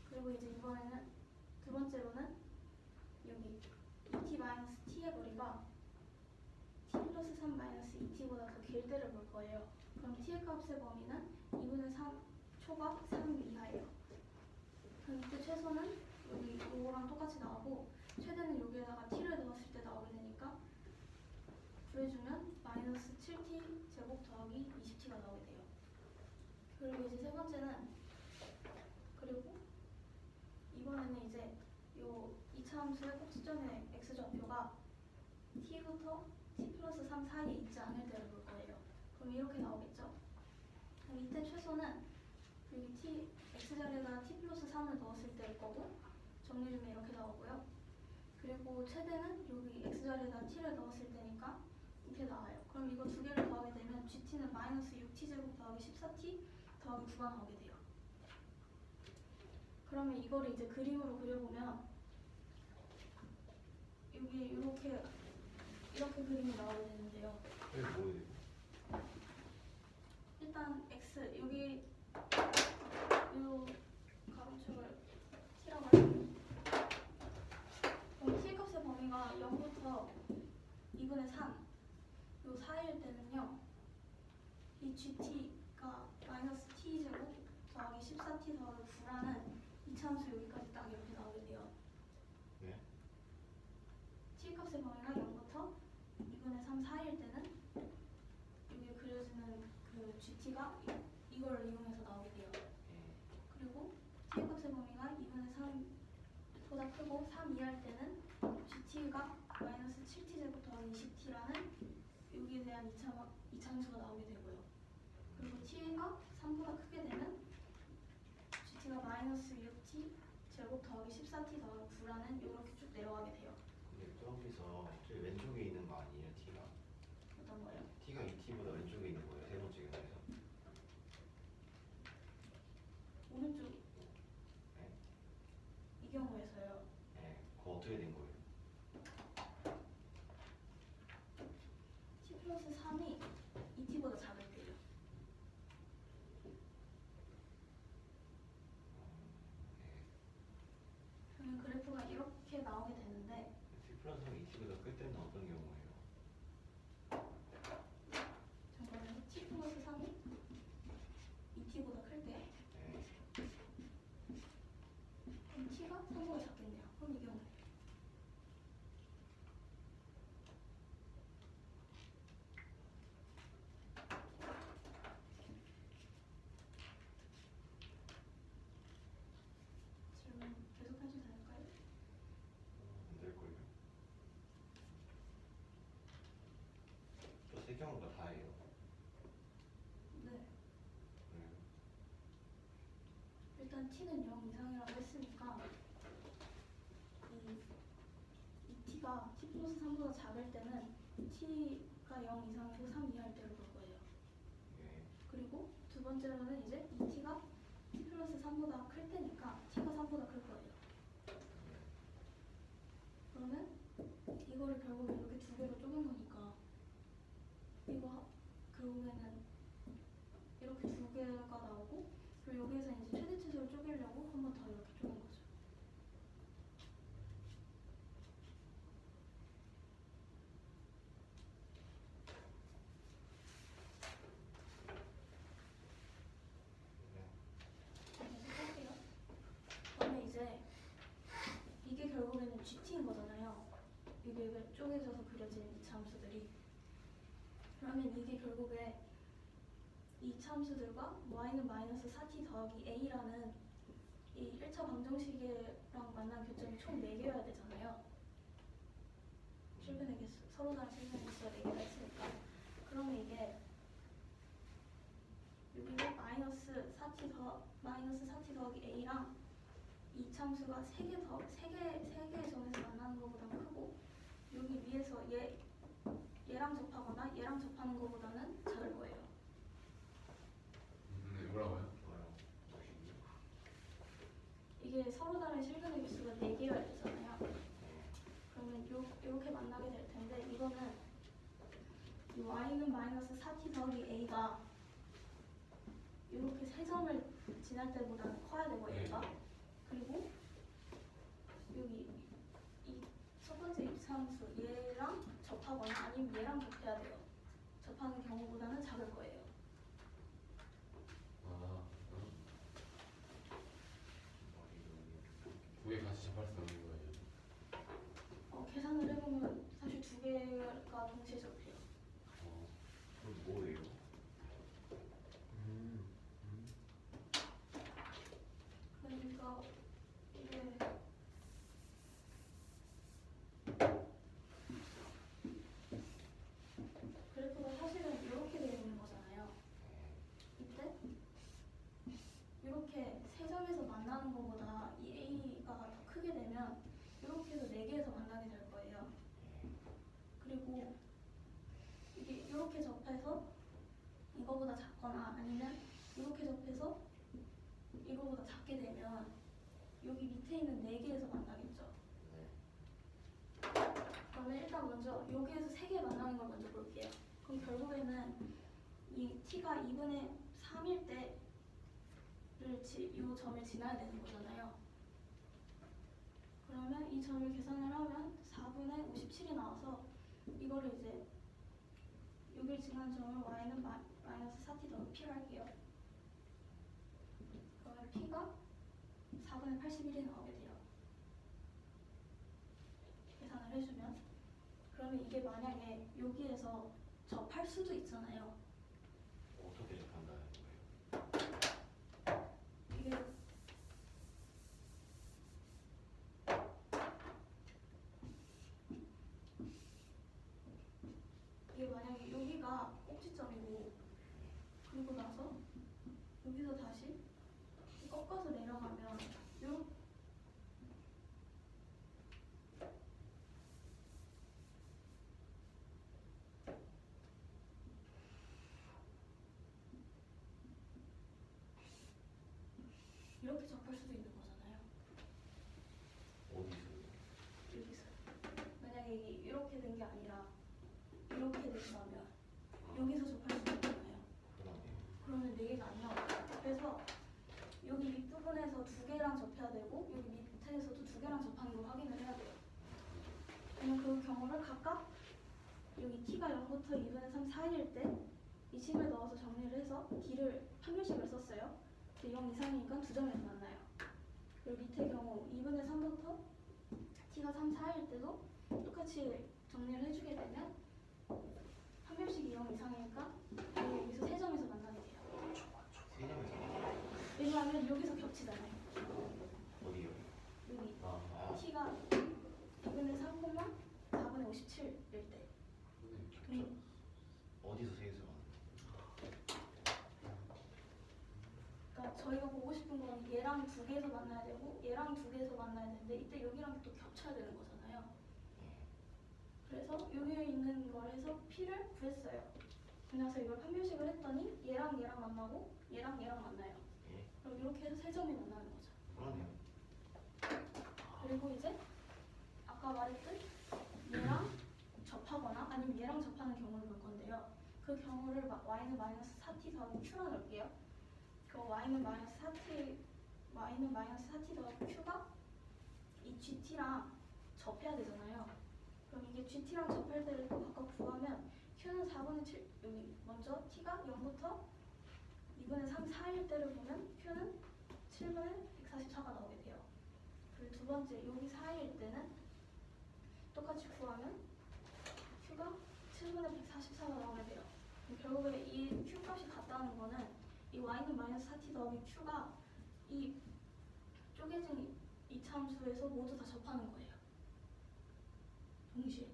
그리고 이제 이번에는 두 번째로는 여기 2t 마이너스 t의 거리가 t 플러스 3 마이너스 2t보다 더 길 때를 볼 거예요. 그럼 t의 값의 범위는 2분의 3 초과 3 이하예요. 그럼 이때 최소는 여기 요거랑 똑같이 나오고 최대는 여기에다가 t를 넣었을 때 나오게 되니까 구해주면 마이너스 7t 제곱 더하기 20t가 나오게 돼요. 그리고 이제 세 번째는 그리고 이번에는 이제 요 2차 함수의 꼭지점의 x좌표가 t부터 t 플러스 3 사이에 있지 않을 때를 볼 거예요. 그럼 이렇게 나오겠죠? 그럼 이때 최소는 여기 t x자리에다 t 플러스 3을 넣었을 때일 거고 정리해주면 이렇게 나오고요. 그리고 최대는 여기 x자리에다 t를 넣었을 때니까 이렇게 나와요. 그럼 이거 두 개를 더하게 되면 gt는 마이너스 6t 제곱 더하기 14t 더하기 9가 나오게 돼요. 그러면 이거를 이제 그림으로 그려보면 여기 이렇게 그림이 나오게 되는데요. 이게 뭐예요? 일단 x 여기 요 가로축을 t라고 할게요. 그럼 t 값의 범위가 0부터 2분의 3 요 사이일 때는요. 이 gt가 마이너스 t 제곱 더하기 14t 더하기 9라는 이차함수 여기까지 딱 이렇게 나오게 돼요. 네? t 값의 범위가 0부터 2분의 3 사이일 때는 여기 그려지는 그 gt가 이걸 이용해서 나오게 돼요. 그리고 t 값의 범위가 2분의 3보다 크고 3 이하일 때는 gt가 마이너스 7t 제곱 더하기 20t라는 여기에 대한 이차함수가 나오게 되고요. 그리고 t가 3보다 크게 되면 gt가 마이너스 6t 제곱 더하기 14t 더하기 9라는 이렇게 쭉 내려가게 돼요. 근데 저기서 저기 왼쪽에 있는 거 아니에요? t가? 어떤 거예요? t가 2t보다 왼쪽에 있는 거예요. 세 번째 경우에서. 오른쪽 네? 이 경우에서요. 네. 그거 어떻게 된 거예요? t 플러스 3이 2t보다 작을 때요. 그러면 그래프가 이렇게 나오게 되는데 t 플러스가 2t보다 클 때는 어떤 경우예요? 잠깐만요. t 플러스 3이 2t보다 클 때요? 네. 그럼 t가 3보다 작겠네요. 그럼 이 경우에 질문 계속 해도 될까요? 안 될걸요? 저 세 경우가 다예요. 네. 그래요? 일단 t는 0 이상이라고 했으니까 이 t가 t 플러스 3보다 작을 때는 t가 0 이상이고 3 이하일 때로 볼 거예요. 예. 그리고 두 번째로는 이제 이 t가 t 플러스 3보다 클 때니까 t가 3보다 클 거예요. 그러면 이거를 결국에 이렇게 두 개로 쪼갠 거니까 이거 결국에는 이렇게 두 개가 나오고 그리고 여기에서 이제 최대 최소를 쪼개려고 한 번 더 이렇게 쪼갠 거죠. 계속할게요. 그러면 이제 이게 결국에는 GT인 거잖아요. 이게 쪼개져서 그려진 이차 함수들이. 그러면 이게 결국에 이차 함수들과 y는 마이너스 4t 더하기 a라는 이 1차 방정식이랑 만난 교점이 총 4개여야 되잖아요. 실근의 개수, 서로 다른 실근의 개수가 4개가 있으니까. 그러면 이게 여기 마이너스 4t 더하기 a랑 이 참수가 세 개의 점에서 만나는 것보다는 크고 여기 위에서 얘랑 접하거나 얘랑 접하는 것보다는 작을 거예요. 네, 뭐라고요? 이게 서로 다른 실근의 개수가 4개가 되잖아요. 그러면 요렇게 만나게 될 텐데 이거는 이 y는 마이너스 4t 더하기 a가 이렇게 세 점을 지날 때보다는 커야 되고 얘가 그리고 여기 이 첫 번째 입차함수 얘랑 접하거나 아니면 얘랑 접해야 돼요. 접하는 경우보다는 작을 거예요. 아, 두 개 같이 접할 수 없는 거예요. 계산을 해보면 사실 두 개가 동시에 접해요. 그럼 뭐예요? 그러니까 이게 그래프가 사실은 이렇게 되어 있는 거잖아요. 이때 이렇게 세 점에서 만나는 것보다 이 a가 더 크게 되면 이렇게 해서 4개에서 만나게 될 거예요. 그리고 이게 이렇게 접해서 이거보다 작거나 아니면 이렇게 접해서 이거보다 작게 되면 여기 밑에 있는 4개에서 만나겠죠. 그러면 일단 먼저 여기에서 3개 만나는 걸 먼저 볼게요. 그럼 결국에는 이 t가 2분의 3일 때를 이 점을 지나야 되는 거잖아요. 그러면 이 점을 계산을 하면 4분의 57이 나와서 이거를 이제 여기를 지난 점을 y는 마이너스 4t 더하기 p로 할게요. 그러면 p가 4분의 81이 나오게 돼요. 계산을 해주면 그러면 이게 만약에 여기에서 접할 수도 있잖아요. 어떻게 접한다는 거예요? 이게 만약에 여기가 꼭지점이고 그리고 나서 여기서 다시 꺾어서 내려가면 이렇게 접할 수도 있는 거잖아요. 어디서? 여기서 만약에 이게 이렇게 된 게 아니라 이렇게 된다면 여기서 접할 수도 있잖아요. 그러면 4개가 안 나와요. 그래서 여기 윗부분에서 2개랑 접해야 되고 여기 밑에서도 2개랑 접하는 걸 확인을 해야 돼요. 그러면 그 경우를 각각 여기 t가 0부터 2분의 3 사이일 때 이 식을 넣어서 정리를 해서 d를 판별식을 썼어요. 0 이상이니까 2점에서 만나요. 그리고 밑에 경우 2분의 3부터 t가 3 사이일 때도 똑같이 정리를 해주게 되면 판별식이 0 이상이니까 여기서 3점에서 만나게 돼요. 세 점에서 왜냐하면 여기서 겹치잖아요. 어디요? 여기 아, t가 2분의 3, 4분의 57일 때. 어디서 세 개서 그러니까 저희가 보고 싶은 건 얘랑 2개에서 만나야 되고 얘랑 2개에서 만나야 되는데 이때 여기랑 또 겹쳐야 되는 거잖아요. 그래서 여기에 있는 걸 해서 p를 구했어요. 그래서 이걸 판별식을 했더니 얘랑 얘랑 만나고 얘랑 얘랑 만나요. 그럼 이렇게 해서 3점이 만나는 거죠. 그러네요. 그리고 이제 아까 말했듯 얘랑 접하거나 아니면 얘랑 접하는 경우를 볼 건데요. 그 경우를 y는 마이너스 4t 더하기 q로 넣을게요. 그 y는 마이너스 4t 더하기 q가 이 gt랑 접해야 되잖아요. 그럼 이게 gt랑 접할 때를 또 각각 구하면 q는 4분의 7 여기 먼저 t가 0부터 2분의 3 사이일 때를 보면 q는 7분의 144가 나오게 돼요. 그리고 두 번째 여기 사이일 때는 똑같이 구하면 q가 7분의 144가 나오게 돼요. 결국에 이 q 값이 같다는 거는 이 y는 마이너스 4t 더하기 q가 이 쪼개진 이차함수에서 모두 다 접하는 거예요. 동시에.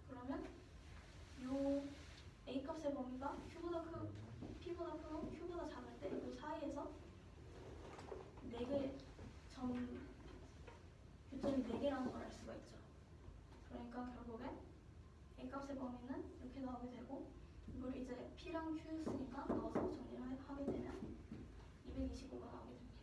그러면 요 a 값의 범위가 p보다 크고 q보다 작을 때 이 사이에서 4개 교점이 4개라는 걸 알 수가 있죠. 그러니까 결국에 A 값의 범위는 이렇게 나오게 되고 이걸 이제 P랑 Q였으니까 넣어서 정리를 하게 되면 225가 나오게 됩니다.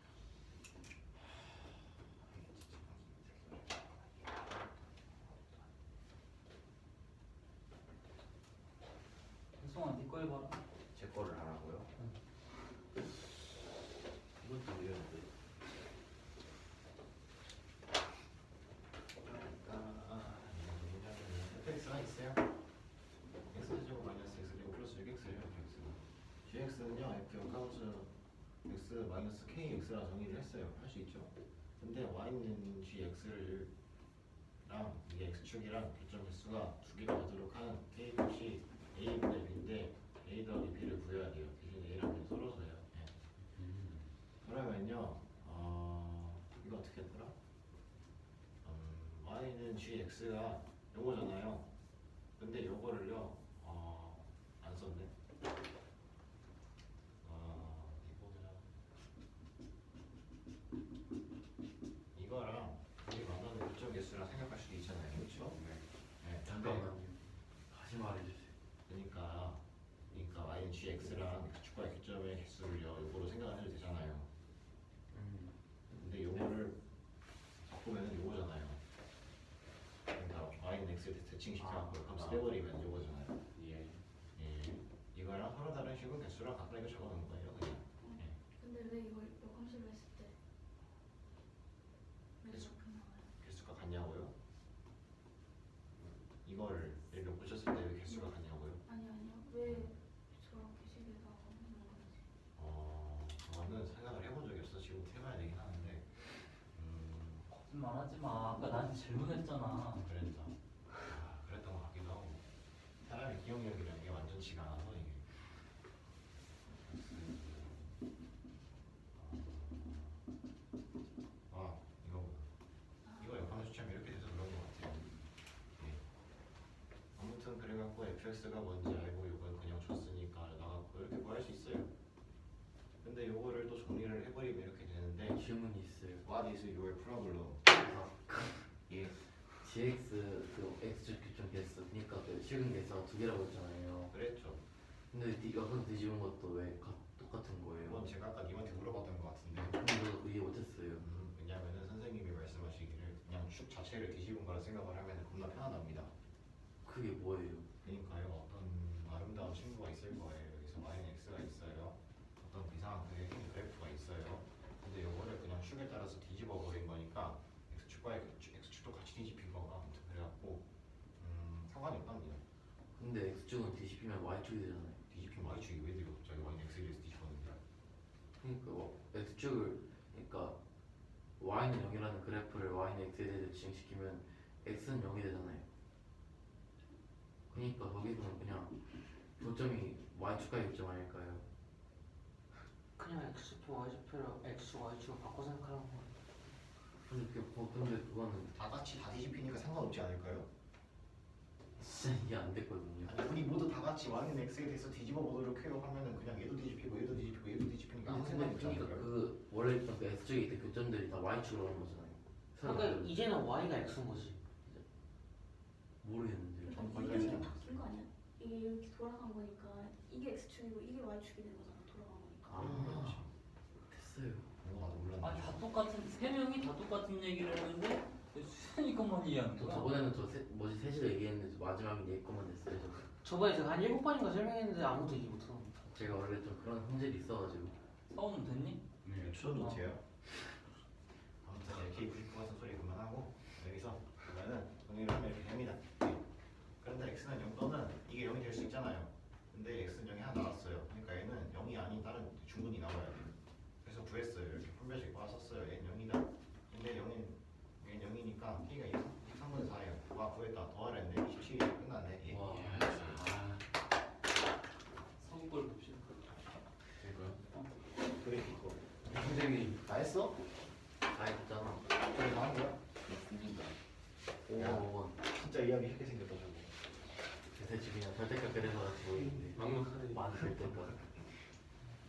혜성아 니거 해봐라. 제 거를 하라고요? 이것도 어려운데. fx가 있어요. x제곱 마이너스 x제곱 플러스 6x예요. gx는요 f 역함수 x 마이너스 kx라 정의를 했어요. 할 수 있죠. 근데 y는 gx랑 이게 x축이랑 교점 개수가 두 개가 되도록 하는 k 값이 a분의 b인데 a 더하기 b를 구해야 돼요. 대신 a랑 b는 썰어서요. 예. 그러면요 이거 어떻게 했더라? y는 gx가 요거잖아요. 근데 요거를요 안 썼네. 이거랑 우리 만나는 교점 개수랑 생각할 수도 있잖아요. 그렇죠? 네. 잠깐만요. 다시 말해주세요. 그러니까 y는 gx랑 x축과의 교점의 개수를요 요거로 생각을 해도 되잖아요. 근데 요거를 바꾸면은 요거잖아요. 그러니까 y는 x에 대칭시켜갖고 값을 빼버리면 요거잖아요. 예. 예. 이거랑 서로 다른 식으로 개수랑 갖다 이거 적어놓은 거예요 그냥. 근데 왜 이걸 역함수로 했을 때 왜 그래서- 이렇게 나와요? 개수가 같냐고요? 이거를 예를 들어 고쳤을 때 왜 개수가 같냐고요? 아니요. 왜 저렇게 식이 나오는 건지. 그거는 생각을 해본 적이 없어. 지금 해봐야 되긴 하는데 거짓말하지 마. 아까 나한테 질문했잖아. 그랬던 것 같기도 하고 사람의 기억력이랑 이게 완전치가 않아서 이게 이거 역함수 추첨 이렇게 돼서 그런 것 같아요. 네. 아무튼 그래갖고 fx가 뭔지 알고 이걸 그냥 줬으니까 나갖고 이렇게 구할 수 있어요. 근데 요거를 또 정리를 해버리면 이렇게 되는데 질문이 있어요. What is your problem? 예. gx 그 x축 교점 개수 그러니까 그 식은 개수가 2개라고 했잖아요. 그랬죠. 근데 역함수 뒤집은 것도 왜 똑같은 거예요? 이건 제가 아까 님한테 물어봤던 것 같은데 근데 저도 이해 못했어요. 왜냐면은 선생님이 말씀하시기를 그냥 축 자체를 뒤집은 거라 생각을 하면 겁나 편안합니다. 그게 뭐예요? 그러니까요 어떤 아름다운 친구가 있을 거예요. 여기서 y는 x가 있어요. 어떤 이상한 그의 그래프가 있어요. 근데 요거를 그냥 축에 따라서 뒤집어 버린 거니까 x축과 x축도 같이 뒤집힌 거가 아무튼 그래갖고 상관이 없답니다. 근데 x축은 뒤집히면 y축이 되잖아요. 뒤집힌 y축이 왜 돼요? 갑자기 y는 x에 대해서 뒤집었는데 그러니까 x축을 그러니까 y는 0이라는 그래프를 y는 x에 대해서 지정시키면 x는 0이 되잖아요. 그러니까 거기서는 그냥 교점이 y축과의 교점 아닐까요? 그냥 x표, y표를 x, y축을 바꿔 생각하는 거. 근데 그거는 다 같이 다 뒤집히니까 상관없지 않을까요? 진짜 이해 안 됐거든요. 아니 우리 모두 다 같이 y는 x에 대해서 뒤집어 보도록 해요 하면은 그냥 얘도 뒤집히고 얘도 뒤집히고 얘도 뒤집히니까 아무 상관이 없지 그러니까 않을까요? 그 원래 있던 그 x축에 있던 교점들이 다 y축으로 하는 거잖아요. 그러니까 이제는 y가 x인 거지. 모르겠는데. 전 이름이 거기까지 바뀐 거 아니야? 이게 이렇게 돌아간 거니까 이게 x축이고 이게 y축이 된 거잖아. 돌아간 거니까. 아 됐어요. 나도 몰랐네. 아니 다 똑같은 세 명이 다 똑같은 얘기를 했는데 왜 수현이 것만 이해하는 저 거야? 저번에는 셋이서 얘기했는데 마지막에 얘 것만 됐어요. 저번에 제가 한 7번인가 설명했는데 아무도 얘기 못하는 거. 제가 원래 좀 그런 성질이 있어가지고. 서우는 됐니? 네, 저도 못해요. 아무튼 이렇게 99 같은 소리 그만하고 여기서 그러면은 정리를 하면 이렇게 됩니다. 네. 그런데 x는 0 또는 이게 0이 될 수 있잖아요. 근데 x는 0이 하나 나왔어요. 그러니까 얘는 0이 아닌 다른 중근이 나와야 돼요. 그래서 구했어요. 이렇게 풀별식 봤었어요. 얘는 0이다. 근데 얘는 0이니까 k가 3분의 4예요. 와 구했다. 더하랬네. 27이 끝났네. 예. 와. 서우 걸 봅시다. 될까요? 그래 이거. 선생님 다 했어? 다 했잖아. 저기 다 한 거야? 맞습니다. 5번. 진짜 이야기 쉽게 생겼다 저거. 대체 그냥 절대값 그래서 보이는데 막막하네. 많은 절대값.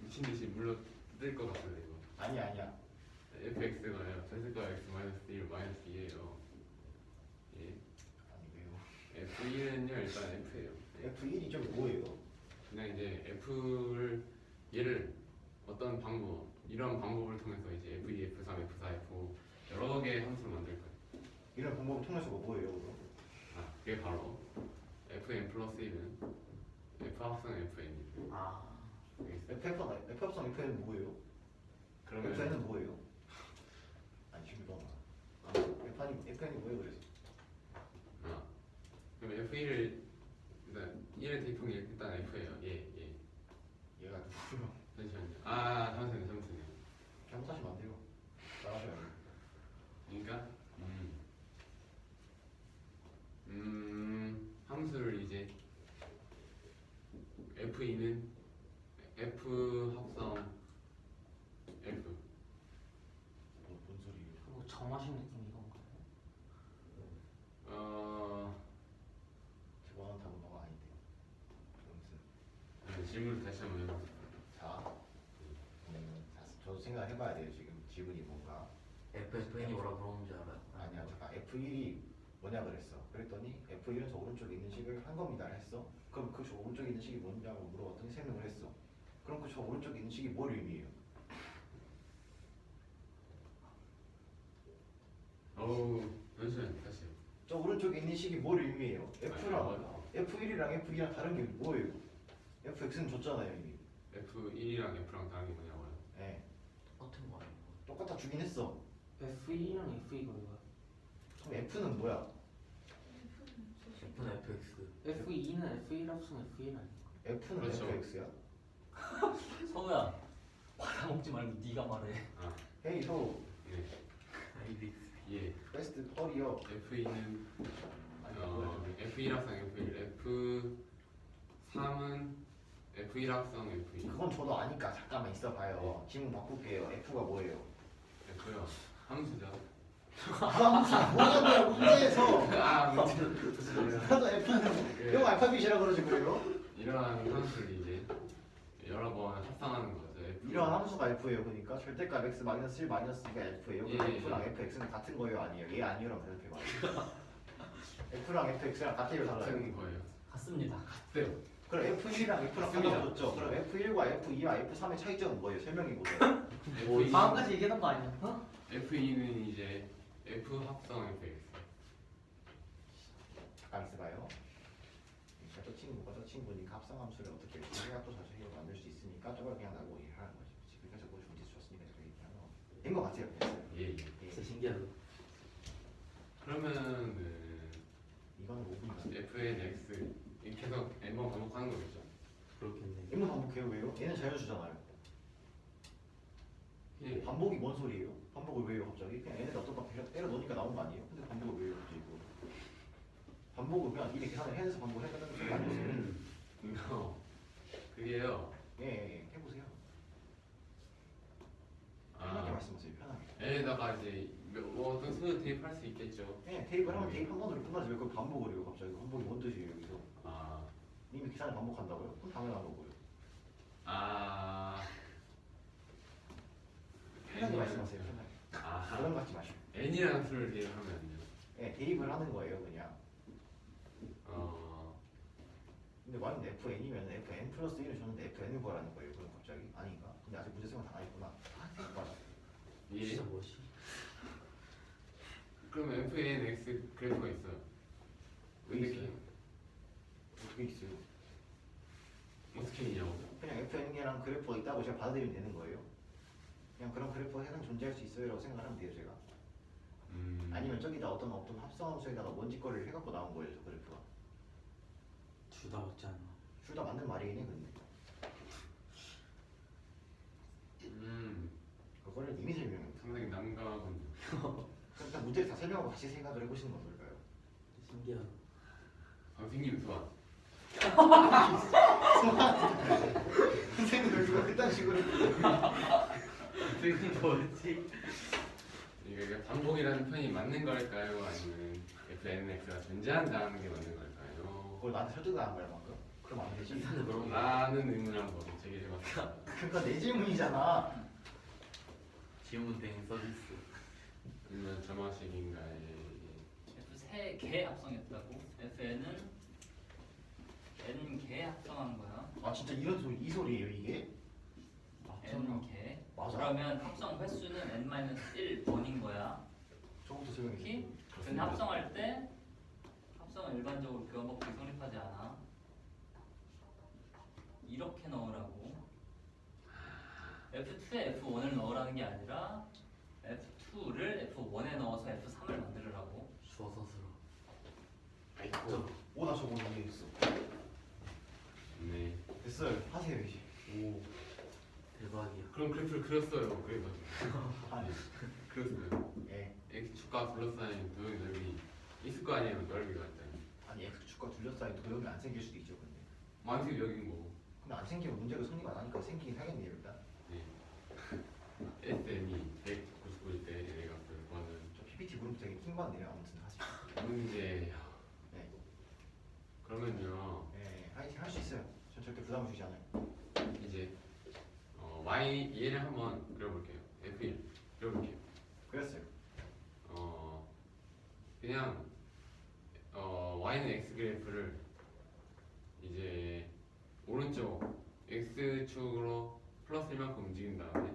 미친 듯이 물러 뜰것 같아요 이거. 아니야. fx가요. 전세가 x 마이너스 1 마이너스 2예요. 예. 아니 왜요? f1은요 일단 f예요. F1이 좀 뭐예요? 그냥 이제 f를 얘를 어떤 방법 이런 방법을 통해서 이제 f2, f3, f4, f5 여러 개의 함수를 만들 거예요. 이런 방법을 통해서가 뭐예요? 그럼? 아 그게 바로 fn 플러스 1은 f 합성 fn이에요. 아 F 합성 F는 뭐예요? 그러면 F는 뭐예요? 아니 지금 너무 F는 뭐예요 그래서? 아 그럼 f1을 일단 1을 대입한 게 일단 f예요. 예. 얘가 누구요? 잠시만요. 잠시만요. 잘못하시면 안 돼요. 나가셔야 돼요. 그러니까 함수를 이제 f2는 f 합성 f 뭔 소리예요? 그거 정하신 느낌 이건가요? 제 원하는 단어가 아닌데. 무슨? 질문을 다시 한번 해보세요. 자, 저도 생각해봐야 돼요. 지금 질문이 뭔가. FFN이 뭐라 물어보는지 알아요? 아니야, 잠깐. F1이 뭐냐 그랬어. 그랬더니 F1은 저 오른쪽에 있는 식을 한 겁니다 했어. 그럼 그 저 오른쪽에 있는 식이 뭐냐고 물어봤더니 설명을 했어. 그럼 그 저 오른쪽에 있는 식이 뭘 의미해요? 잠시만요. 다시. 저 오른쪽에 있는 식이 뭘 의미해요? F랑 F1이랑 F2랑 다른 게 뭐예요? Fx는 줬잖아요 이미. f1이랑 f랑 다른 게 뭐냐고요? 네, 똑같은 거 아니에요? 똑같아 주긴 했어. F1이랑 F2가 뭐야? 그럼 F는 뭐야? F는 F는 FX F2는 F1 합성 F1 아니야? F는 그렇죠. FX야? 성우야 받아먹지 말고 네가 말해. 헤이 소 네. ABX 예. 베스트 허리어. f2는 f1 합성 f1, f3은 f1 합성 f2. 그건 저도 아니까 잠깐만 있어봐요. 질문 바꿀게요. F가 뭐예요? f요. 함수죠. 뭐냐고요 문제에서. 무슨 소리야. 나도 F는 형 알파벳이라 그러지 그래요? 이러한 함수를 이제 여러 번 합성하는 거죠. F. 이런 함수가 F예요. 그러니까 절대값 X 마이너스 1 마이너스 2가 F예요. 그럼 예, F랑 예. FX는 같은 거예요? 아니에요? 얘 아니요라고 대답해봐. F랑 FX랑 같아요? 달라요? 같은 거예요. 같습니다. 같대요. 그럼 F1이랑 F랑 맞습니다. 상관없죠? 그럼 F1과 F2와 F3의 차이점은 뭐예요? 설명해보세요. F2, 마음까지 얘기하던 거 아니야? 어? F2는 이제 F 합성 fx. 잠깐 있어봐요. 저 친구가 저 친구니까 합성함수를 어떻게 생각도 자세히 만들 수 있으니까 저걸 그냥 나고 얘기하는 거지. 그러니까 저거 문제 주었으니까 저거 얘기하는 거. 된거 같아요. 예. 진짜 신기하다. 그러면은 이거는 5분이다. fn x 이렇게 해서 n번 반복하는 거겠죠. 그렇겠네. 이거 반복해요. 왜요? 얘는 자연수잖아요. 예. 반복이 뭔 소리예요? 반복을 왜요 갑자기? 그냥 얘네들 어떤 때려 넣으니까 나온 거 아니에요? 근데 반복을 왜요 갑자기 이거? 반복을 그냥 이게 계산을 해내서 반복을 해가는 소리 아니었어요? 이거 그게요. 예, 해보세요. 편하게 말씀하세요. 편하게. n에다가 이제 뭐 어떤 수를 대입할 수 있겠죠. 예, 대입을 하면 대입 한 번으로 끝나지 왜 그걸 반복을 해요 갑자기? 반복이 뭔 뜻이에요 여기서? 아, 이미 계산을 반복한다고요? 그럼 당연한 거고요. 편하게 말씀하세요. 편하게. 아, 그런 거 하지 마시고. n이라는 수를 대입하면요. 예, 대입을 하는 거예요 그냥. 어, 근데 만약에 FN이면 FN 플러스 1을 줬는데 FN을 구하라는 거예요. 그럼 갑자기 아닌가? 근데 아직 문제 생각 다 안 했구나. 맞아. 예. 진짜 뭐지? 그러면 fn x 그래프가 있어요. 왜 근데 있어요? 어떻게 있어요? 어떻게 있냐고. 그냥 FN이랑 그래프가 있다고 제가 받아들이면 되는 거예요. 그냥 그런 그래프가 세상 존재할 수 있어요라고 생각하면 돼요 제가. 아니면 저기다 어떤 합성함수에다가 뭔짓거리를 해갖고 나온 거예요 저 그래프가. 둘 다 맞지 않나? 둘 다 맞는 말이긴 해 근데. 그거를 이미 설명해. 상당히 난감하군요. 그러니까 문제를 다 설명하고 다시 생각을 해보시는 건 어떨까요? 신기하다. 선생님 소환. 선생님들 누가 그딴 식으로 선생님 뭐지? 이게 반복이라는 편이 맞는 걸까요? 아니면 fnx가 존재한다는 게 맞는 걸까요? 그걸 나한테 설득을 한 거야 방금? 그럼 안 되지. 그런 거. 라는 의문을 한번 제기해봤습니다. 그러니까 내 질문이잖아. 지문 대행 서비스. 그러면 점화식인가요? F 세 개 합성했다고? Fn은 n 개 합성한 거야. 아 진짜 이런 소리 이 소리예요 이게? n 개. 맞아. 그러면 합성 횟수는 n-1번인 거야. 저부터 설명해. 특히 근데 합성할 때 합성은 일반적으로 교환법칙이 성립하지 않아. 이렇게 넣으라고. F2에 F1을 넣으라는 게 아니라 F2를 F1에 넣어서 F3을 만들으라고. 주어서 쓰러. 아이고. 오나 저거 이해했어. 네. 됐어요. 하세요 이제. 오 대박이야. 그럼 그래프를 그렸어요. 그래서 아니. 그렸어요. 예. x 축과 둘러싸인 도형의 넓이 있을 거 아니에요. 넓이가 일단. 아니 X 축과 둘러싸인 도형이 안 생길 수도 있죠 근데. 만세 여긴 거. 근데 안 생기면 문제가 성립 안 하니까 생기긴 하겠네요 일단. 네. SN이 199일 때 얘가 그거는 저 PPT 그룹 되게 킹받네요. 아무튼 하시죠. 문제. 네. 그러면요. 네. 화이팅 할 수 있어요. 전 절대 부담을 주지 않아요. 이제 y 얘를 한번 그려볼게요. F1 그려볼게요. 그랬어요. 그냥 y는 x 그래프를 이제 오른쪽 x축으로 플러스 1만큼 움직인 다음에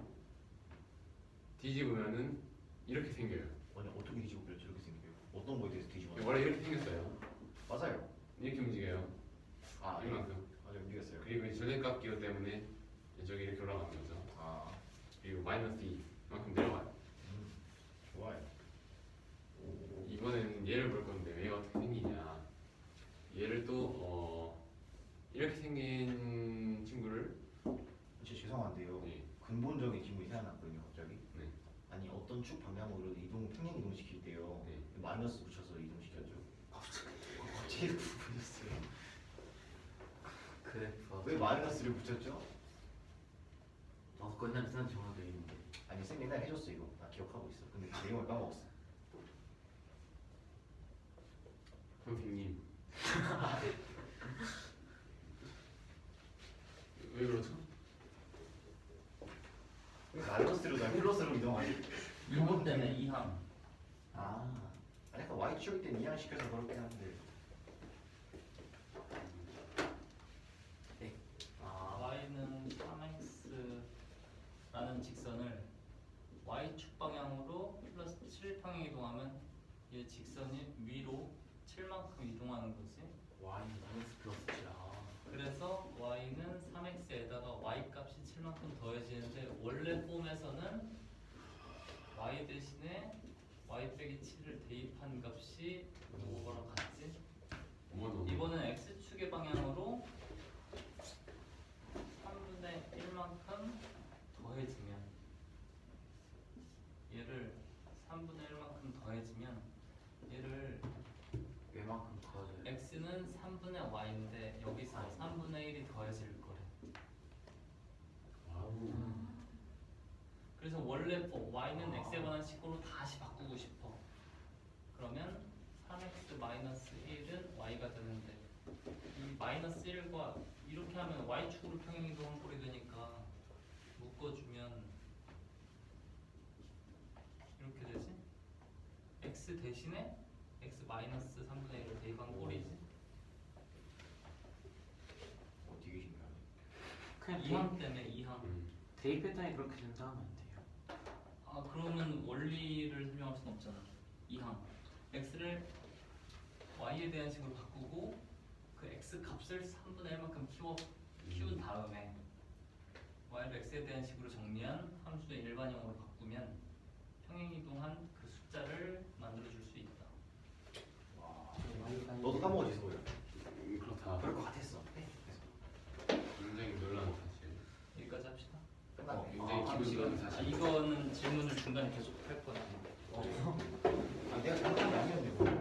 뒤집으면은 이렇게 생겨요. 아니 어떻게 뒤집어 그려 저렇게 생겨요? 어떤 거에 대해서 뒤집어? 원래 이렇게 생겼어요. 맞아요. 이렇게 움직여요. 아 네. 이만큼. 맞아요 움직였어요. 그리고 이 절대값 기호 때문에 이쪽이 이렇게 올라가는 거죠. 아 그리고 마이너스 2만큼 내려가요. 좋아요. 이번에는 얘를 볼 건데 얘가 어떻게 생기냐. 얘를 또 이렇게 생긴 친구를 진짜 죄송한데요. 예. 근본적인 질문이 생각났거든요 갑자기. 네. 아니 어떤 축 방향으로 평행 이동 시킬 때요. 네. 마이너스 붙여서 이동시켰죠. 갑자기 붙였어요. 그래프. 왜 마이너스를 붙였죠? 나도 끝날 생각 정하게 있는데. 아니 쌤 옛날에 해줬어 이거. 나 기억하고 있어. 근데 내용을 까먹었어. 선생님. 왜 그러죠? 왜 마이너스로 나 플러스로 이동하지? 이번 때문에 2항. 아, 아니 약간 y 축일 땐 이항 시켜서 그렇긴 한데. y는 3x라는 직선을 y축 방향으로 플러스 7평행 이동하면 이 직선이 위로 7만큼 이동하는 거지. y 마이너스 플러스 7. 그래서 y는 3x에다가 y 값이 7만큼 더해지는데 원래 폼에서는 y 대신에 y 빼기 7을 대입한 값이 뭐랑 같지? 이번엔 x축의 방향으로 3분의 1만큼 더해지면 얘를 3분의 1만큼 더해지면 얘를 왜만큼 더워져요? x는 3분의 y인데 여기서 3분의 1이 더해질 거래. 그래서 원래 y는 x에 관한 식으로 다시 바꾸고 싶어. 그러면 3x 마이너스 1은 y가 되는데 이 마이너스 1과 이렇게 하면 y축으로 평행이동한 꼴이 되니까 묶어주면 이렇게 되지? x 대신에 x 마이너스 3분의 1을 대입한 꼴이지. 되게 신기하네. 그냥 2항 때문에 2항. 대입 패턴이 그렇게 된다면 안 돼요. 아 그러면 원리를 설명할 수는 없잖아. 2항 x를 y에 대한 식으로 바꾸고 그 x 값을 3분의 1만큼 키운 다음에 y를 x에 대한 식으로 정리한 함수의 일반형으로 바꾸면 평행이동한 그 숫자를 만들어줄 수 있다. 너도 까먹었지 소야. 그렇다. 그럴 것 같았어. 네. 굉장히 놀라운 사실. 여기까지 합시다. 끝났네. 굉장히 기분 좋은 사실. 이거는 질문을 중간에 계속 할 거야. 아, 내가 생각한 게 아니었네. 그거.